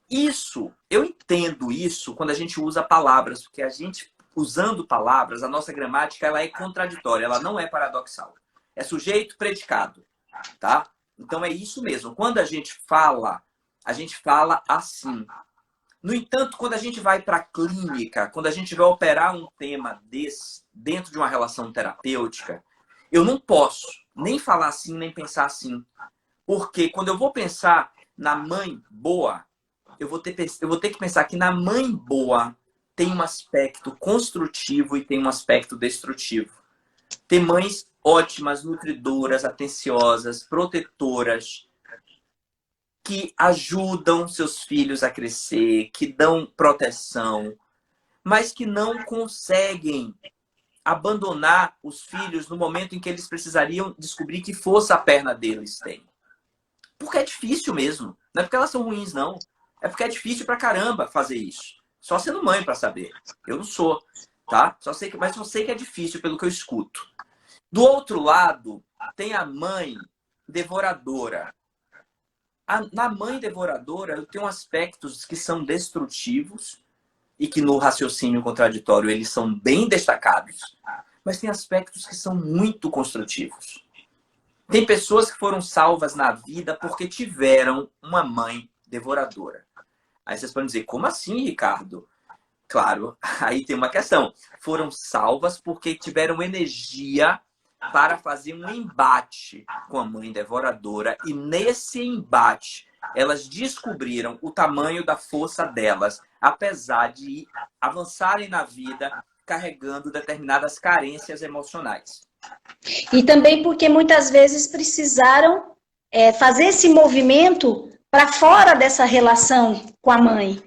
Isso, eu entendo isso quando a gente usa palavras, porque a gente, usando palavras, a nossa gramática ela é contraditória, ela não é paradoxal. É sujeito, predicado, tá? Então, é isso mesmo. Quando a gente fala assim. No entanto, quando a gente vai para a clínica, quando a gente vai operar um tema desse dentro de uma relação terapêutica, eu não posso nem falar assim, nem pensar assim. Porque quando eu vou pensar na mãe boa, eu vou ter que pensar que na mãe boa tem um aspecto construtivo e tem um aspecto destrutivo. Tem mães ótimas, nutridoras, atenciosas, protetoras, que ajudam seus filhos a crescer, que dão proteção, mas que não conseguem abandonar os filhos no momento em que eles precisariam descobrir que força a perna deles tem. Porque é difícil mesmo. Não é porque elas são ruins, não. É porque é difícil pra caramba fazer isso. Só sendo mãe pra saber. Eu não sou, tá? Mas só sei que é difícil pelo que eu escuto. Do outro lado, tem a mãe devoradora. Na mãe devoradora, eu tenho aspectos que são destrutivos e que no raciocínio contraditório eles são bem destacados, mas tem aspectos que são muito construtivos. Tem pessoas que foram salvas na vida porque tiveram uma mãe devoradora. Aí vocês podem dizer, como assim, Ricardo? Claro, aí tem uma questão. Foram salvas porque tiveram energia para fazer um embate com a mãe devoradora. E nesse embate, elas descobriram o tamanho da força delas, apesar de avançarem na vida carregando determinadas carências emocionais. E também porque muitas vezes precisaram fazer esse movimento para fora dessa relação com a mãe.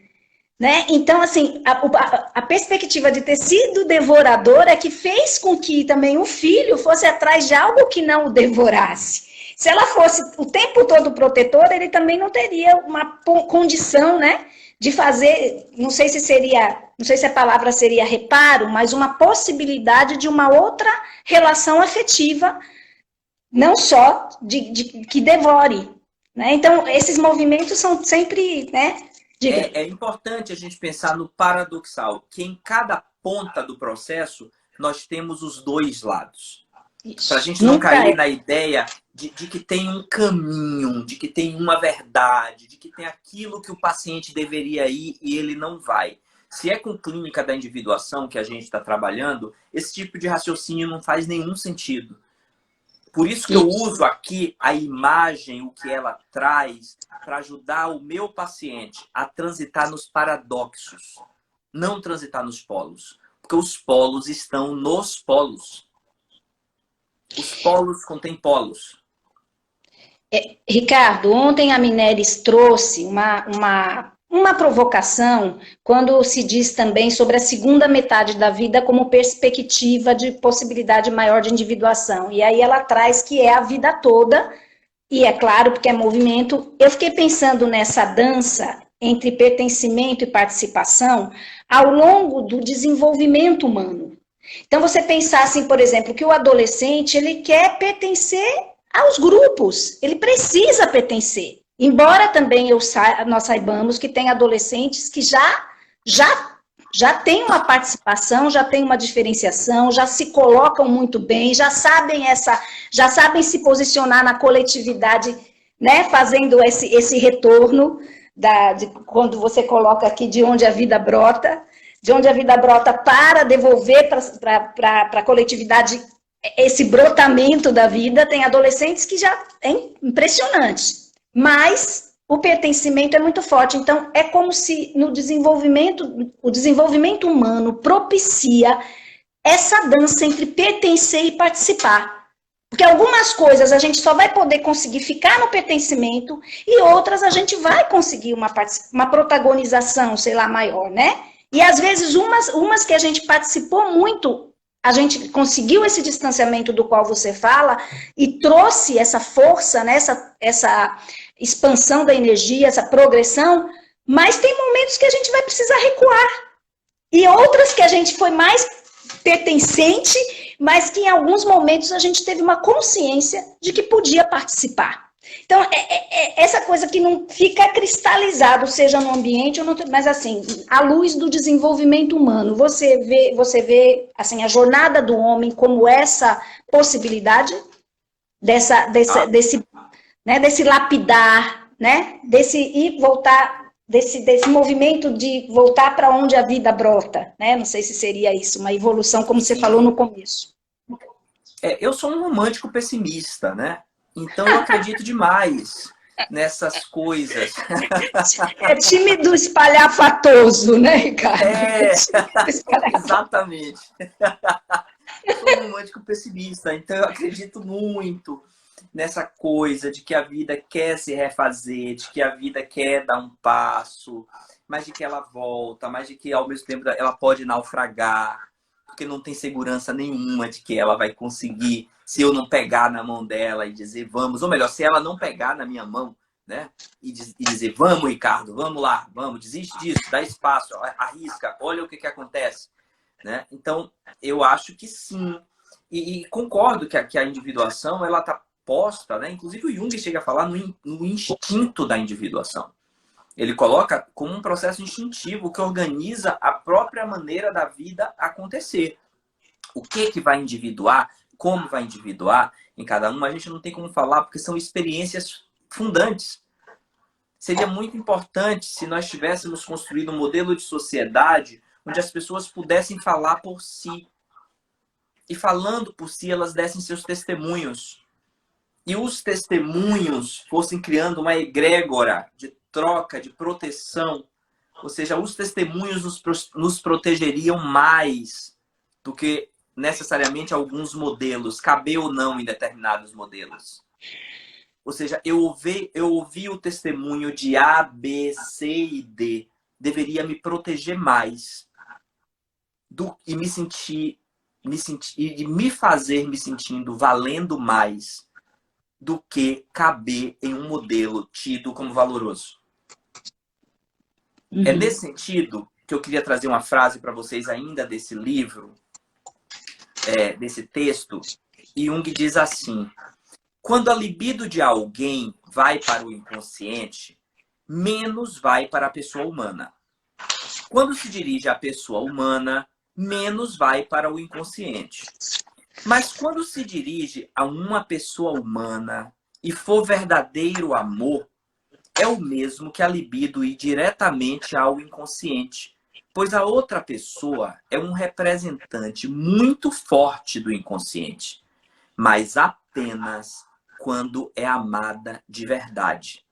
Né? Então, assim, a perspectiva de ter sido devorador é que fez com que também o filho fosse atrás de algo que não o devorasse. Se ela fosse o tempo todo protetora, ele também não teria uma condição, né, de fazer, não sei se a palavra seria reparo, mas uma possibilidade de uma outra relação afetiva, não só que devore. Né? Então, esses movimentos são sempre, né? É importante a gente pensar no paradoxal, que em cada ponta do processo nós temos os dois lados. Para a gente não cair na ideia de que tem um caminho, de que tem uma verdade, de que tem aquilo que o paciente deveria ir e ele não vai. Se é com clínica da individuação que a gente está trabalhando, esse tipo de raciocínio não faz nenhum sentido. Por isso que eu uso aqui a imagem, o que ela traz, para ajudar o meu paciente a transitar nos paradoxos, não transitar nos polos. Porque os polos estão nos polos. Os polos contêm polos. Ricardo, ontem a Mineres trouxe uma provocação quando se diz também sobre a segunda metade da vida como perspectiva de possibilidade maior de individuação. E aí ela traz que é a vida toda, e é claro, porque é movimento. Eu fiquei pensando nessa dança entre pertencimento e participação ao longo do desenvolvimento humano. Então, você pensar assim, por exemplo, que o adolescente, ele quer pertencer aos grupos, ele precisa pertencer. Embora também nós saibamos que tem adolescentes que já têm uma participação, já têm uma diferenciação, já se colocam muito bem, já sabem se posicionar na coletividade, né, fazendo esse retorno quando você coloca aqui de onde a vida brota, para devolver para a coletividade esse brotamento da vida. Tem adolescentes que já é impressionante. Mas o pertencimento é muito forte. Então, é como se o desenvolvimento humano propicia essa dança entre pertencer e participar. Porque algumas coisas a gente só vai poder conseguir ficar no pertencimento e outras a gente vai conseguir uma protagonização, sei lá, maior, né? E às vezes umas que a gente participou muito, a gente conseguiu esse distanciamento do qual você fala e trouxe essa força, né, essa expansão da energia, essa progressão, mas tem momentos que a gente vai precisar recuar. E outras que a gente foi mais pertencente, mas que em alguns momentos a gente teve uma consciência de que podia participar. Então, essa coisa que não fica cristalizado, seja no ambiente ou no... Mas, assim, à luz do desenvolvimento humano, você vê assim, a jornada do homem como essa possibilidade desse lapidar, né? Desse ir voltar, desse movimento de voltar para onde a vida brota, né? Não sei se seria isso, uma evolução, como você falou no começo. Eu sou um romântico pessimista, né? Então eu acredito demais nessas coisas. É tímido espalhafatoso, né, Ricardo? Exatamente. Eu sou um romântico pessimista, então eu acredito muito nessa coisa de que a vida quer se refazer, de que a vida quer dar um passo, mas de que ela volta, mas de que ao mesmo tempo ela pode naufragar, porque não tem segurança nenhuma de que ela vai conseguir, se eu não pegar na mão dela e dizer vamos, ou melhor, se ela não pegar na minha mão, né, e dizer vamos, Ricardo, vamos lá, vamos, desiste disso, dá espaço, arrisca, olha o que acontece, né? Então, eu acho que sim, e concordo que a individuação, ela está posta, né? Inclusive o Jung chega a falar no instinto da individuação. Ele coloca como um processo instintivo que organiza a própria maneira da vida acontecer. O que vai individuar, como vai individuar em cada um, a gente não tem como falar, porque são experiências fundantes. Seria muito importante se nós tivéssemos construído um modelo de sociedade onde as pessoas pudessem falar por si. E falando por si, elas dessem seus testemunhos. E os testemunhos fossem criando uma egrégora de troca, de proteção. Ou seja, os testemunhos nos protegeriam mais do que necessariamente alguns modelos, caber ou não em determinados modelos. Ou seja, eu ouvi o testemunho de A, B, C e D. Deveria me proteger mais e me fazer me sentindo valendo mais do que caber em um modelo tido como valoroso. É nesse sentido que eu queria trazer uma frase para vocês ainda desse livro, desse texto. Jung diz assim: quando a libido de alguém vai para o inconsciente, menos vai para a pessoa humana. Quando se dirige à pessoa humana, menos vai para o inconsciente. Mas quando se dirige a uma pessoa humana e for verdadeiro amor, é o mesmo que a libido ir diretamente ao inconsciente, pois a outra pessoa é um representante muito forte do inconsciente, mas apenas quando é amada de verdade.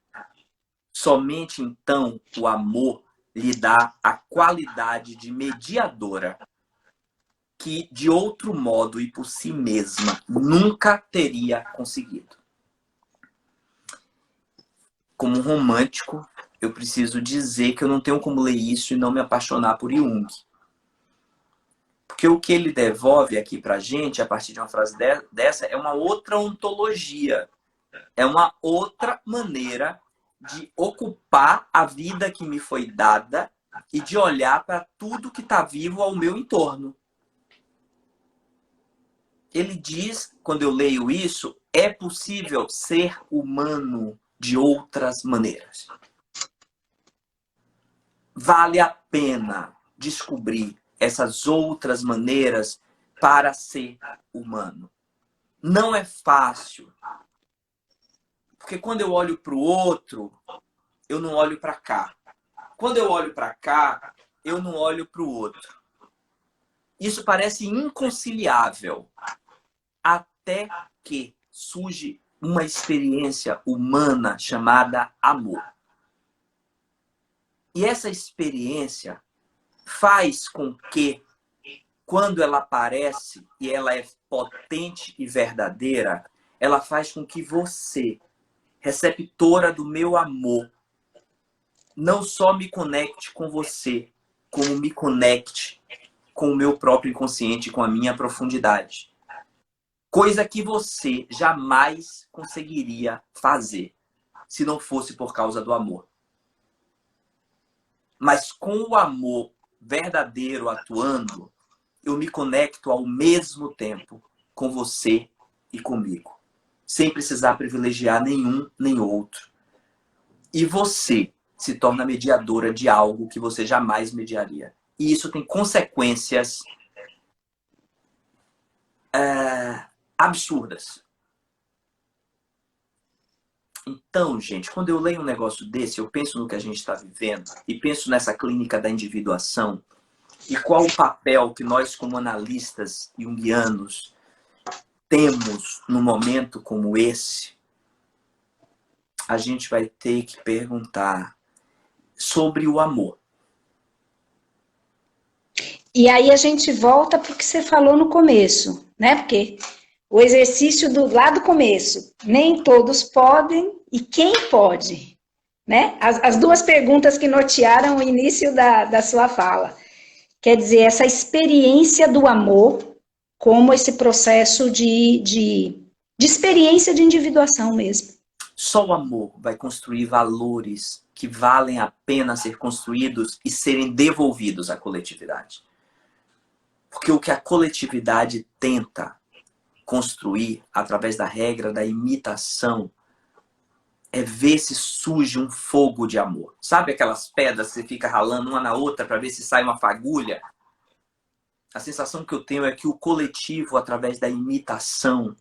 Somente então o amor lhe dá a qualidade de mediadora, que de outro modo e por si mesma nunca teria conseguido. Como um romântico, eu preciso dizer que eu não tenho como ler isso e não me apaixonar por Jung. Porque o que ele devolve aqui pra gente, a partir de uma frase dessa, é uma outra ontologia. É uma outra maneira de ocupar a vida que me foi dada e de olhar para tudo que está vivo ao meu entorno. Ele diz, quando eu leio isso, é possível ser humano de outras maneiras. Vale a pena descobrir essas outras maneiras para ser humano. Não é fácil. Porque quando eu olho para o outro, eu não olho para cá. Quando eu olho para cá, eu não olho para o outro. Isso parece inconciliável. Até que surge uma experiência humana chamada amor. E essa experiência faz com que, quando ela aparece e ela é potente e verdadeira, ela faz com que você, receptora do meu amor, não só me conecte com você, como me conecte com o meu próprio inconsciente, com a minha profundidade. Coisa que você jamais conseguiria fazer se não fosse por causa do amor. Mas com o amor verdadeiro atuando, eu me conecto ao mesmo tempo com você e comigo, sem precisar privilegiar nenhum nem outro. E você se torna mediadora de algo que você jamais mediaria. E isso tem consequências absurdas. Então, gente, quando eu leio um negócio desse, eu penso no que a gente está vivendo e penso nessa clínica da individuação e qual o papel que nós, como analistas junguianos, temos num momento como esse. A gente vai ter que perguntar sobre o amor. E aí a gente volta para o que você falou no começo, né? Porque o exercício lá do começo, nem todos podem e quem pode, né? As duas perguntas que nortearam o início da sua fala. Quer dizer, essa experiência do amor como esse processo de experiência de individuação mesmo. Só o amor vai construir valores que valem a pena ser construídos e serem devolvidos à coletividade. Porque o que a coletividade tenta construir através da regra da imitação é ver se surge um fogo de amor. Sabe aquelas pedras que você fica ralando uma na outra para ver se sai uma fagulha? A sensação que eu tenho é que o coletivo, através da imitação,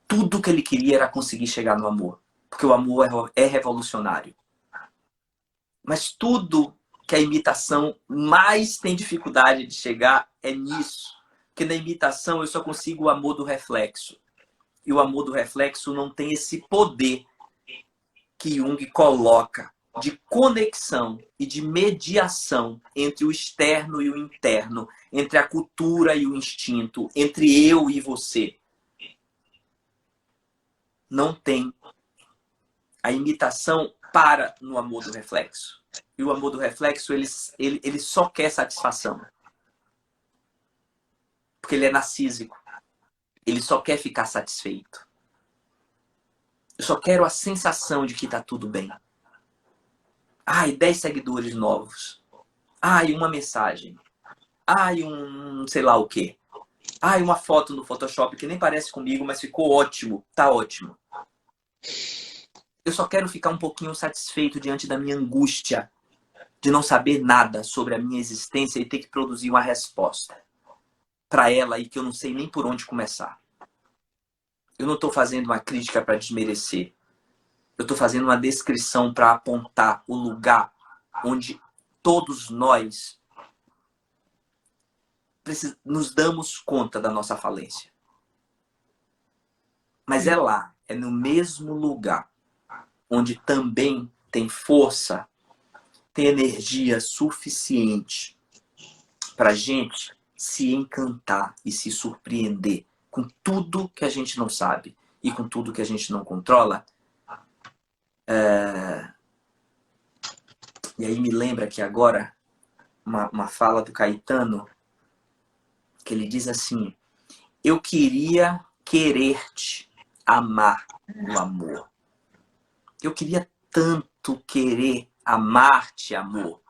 tudo que ele queria era conseguir chegar no amor. Porque o amor é revolucionário. Mas tudo que a imitação mais tem dificuldade de chegar é nisso. Porque na imitação eu só consigo o amor do reflexo. E o amor do reflexo não tem esse poder que Jung coloca de conexão e de mediação entre o externo e o interno, entre a cultura e o instinto, entre eu e você. Não tem. A imitação para no amor do reflexo. E o amor do reflexo, ele só quer satisfação. Porque ele é narcísico. Ele só quer ficar satisfeito. Eu só quero a sensação de que está tudo bem. Ai, 10 seguidores novos. Ai, uma mensagem. Ai, um sei lá o quê. Ai, uma foto no Photoshop que nem parece comigo, mas ficou ótimo. Tá ótimo. Eu só quero ficar um pouquinho satisfeito diante da minha angústia de não saber nada sobre a minha existência e ter que produzir uma resposta para ela e que eu não sei nem por onde começar. Eu não estou fazendo uma crítica para desmerecer. Eu estou fazendo uma descrição para apontar o lugar onde todos nós nos damos conta da nossa falência. Mas é lá, é no mesmo lugar, onde também tem força, tem energia suficiente para a gente se encantar e se surpreender com tudo que a gente não sabe e com tudo que a gente não controla. E aí me lembra que agora uma fala do Caetano, que ele diz assim: eu queria querer-te, amar o amor. Eu queria tanto querer amar-te, amor.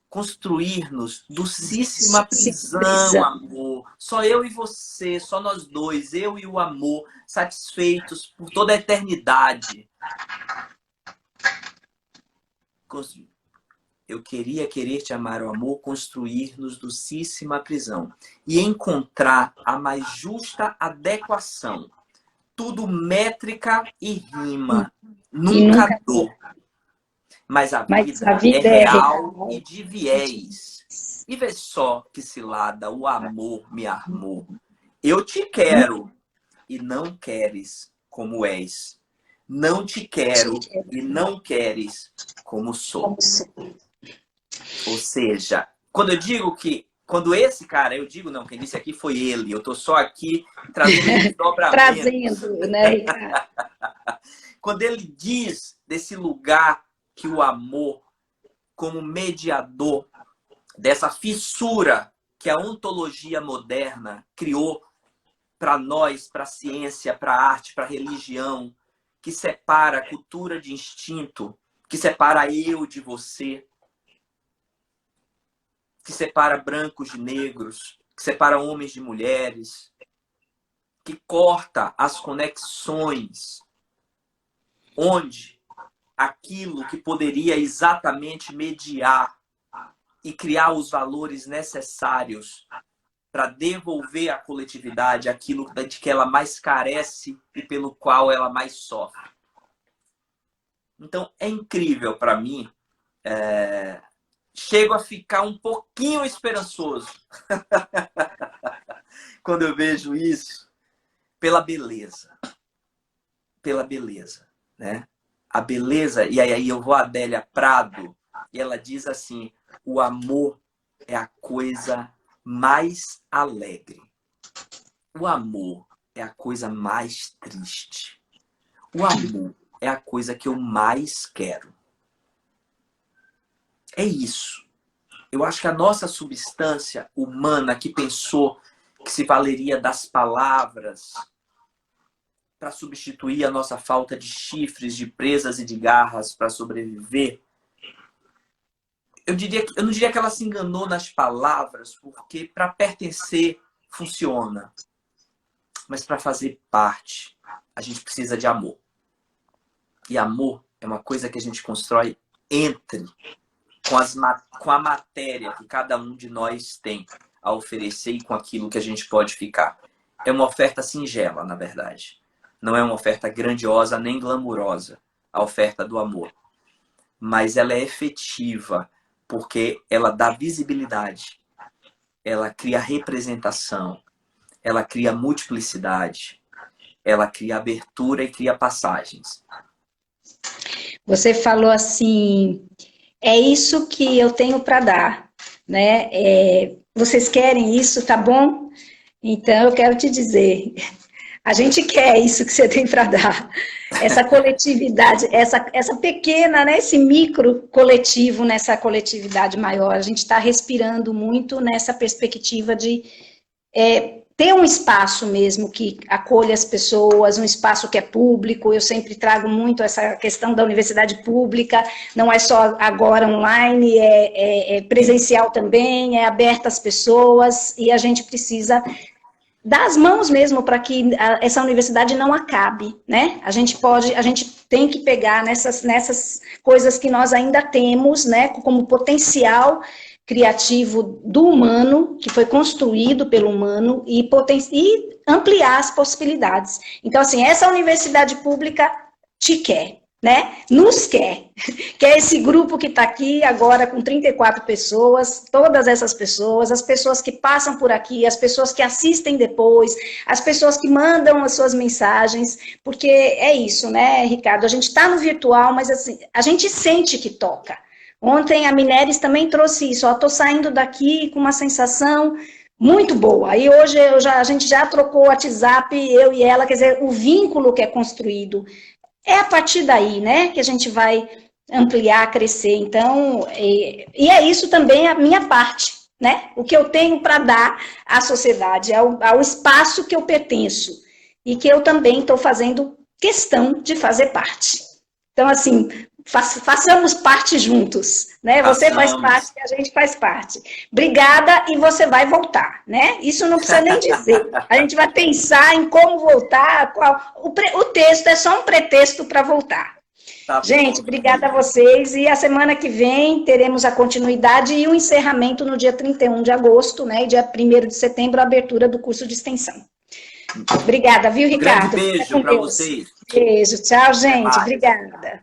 Construir-nos docíssima prisão, amor. Só eu e você, só nós dois, eu e o amor, satisfeitos por toda a eternidade. Eu queria querer-te, amar o amor, construir-nos docíssima prisão e encontrar a mais justa adequação. Tudo métrica e rima, nunca dor. Mas a vida é real e de viés. E vê só que cilada, o amor me armou. Eu te quero e não queres como és. Não te quero e não queres como sou. Ou seja, quando eu digo que... Quando esse cara, eu digo não, quem disse aqui foi ele. Eu estou só aqui trazendo desdobramento. Trazendo, né? Quando ele diz desse lugar que o amor, como mediador dessa fissura que a ontologia moderna criou para nós, para a ciência, para a arte, para a religião, que separa a cultura de instinto, que separa eu de você, que separa brancos de negros, que separa homens de mulheres, que corta as conexões, onde aquilo que poderia exatamente mediar e criar os valores necessários para devolver à coletividade aquilo de que ela mais carece e pelo qual ela mais sofre. Então, é incrível para mim. Chego a ficar um pouquinho esperançoso quando eu vejo isso pela beleza. Pela beleza, né? A beleza, e aí eu vou a Adélia Prado, e ela diz assim: o amor é a coisa mais alegre. O amor é a coisa mais triste. O amor é a coisa que eu mais quero. É isso. Eu acho que a nossa substância humana que pensou que se valeria das palavras para substituir a nossa falta de chifres, de presas e de garras para sobreviver, eu não diria que ela se enganou nas palavras, porque para pertencer funciona. Mas para fazer parte, a gente precisa de amor. E amor é uma coisa que a gente constrói entre com a matéria que cada um de nós tem a oferecer e com aquilo que a gente pode ficar. É uma oferta singela, na verdade. Não é uma oferta grandiosa nem glamurosa, a oferta do amor. Mas ela é efetiva, porque ela dá visibilidade, ela cria representação, ela cria multiplicidade, ela cria abertura e cria passagens. Você falou assim, é isso que eu tenho para dar, né? Vocês querem isso, tá bom? Então eu quero te dizer, a gente quer isso que você tem para dar. Essa coletividade, essa pequena, né, esse micro coletivo nessa coletividade maior. A gente está respirando muito nessa perspectiva de ter um espaço mesmo que acolha as pessoas, um espaço que é público. Eu sempre trago muito essa questão da universidade pública, não é só agora online, é presencial também, é aberta às pessoas, e a gente precisa dar as mãos mesmo para que essa universidade não acabe, né? A gente tem que pegar nessas coisas que nós ainda temos, né, como potencial criativo do humano, que foi construído pelo humano, e ampliar as possibilidades. Então, assim, essa universidade pública te quer, né? Nos quer. Quer esse grupo que está aqui agora com 34 pessoas, todas essas pessoas, as pessoas que passam por aqui, as pessoas que assistem depois, as pessoas que mandam as suas mensagens, porque é isso, né, Ricardo? A gente está no virtual, mas assim, a gente sente que toca. Ontem a Mineres também trouxe isso, estou saindo daqui com uma sensação muito boa. E hoje a gente já trocou o WhatsApp, eu e ela, quer dizer, o vínculo que é construído. É a partir daí, né, que a gente vai ampliar, crescer. Então, e é isso também a minha parte, né? O que eu tenho para dar à sociedade, ao espaço que eu pertenço. E que eu também estou fazendo questão de fazer parte. Então, assim, façamos parte juntos, né? Você faz parte e a gente faz parte. Obrigada, e você vai voltar, né? Isso não precisa nem dizer. A gente vai pensar em como voltar. O texto é só um pretexto para voltar. Tá, gente, obrigada a vocês. E a semana que vem teremos a continuidade e o encerramento no dia 31 de agosto, né? E dia 1º de setembro, a abertura do curso de extensão. Obrigada, viu, Ricardo? Grande beijo para vocês. Beijo, tchau, gente. Obrigada.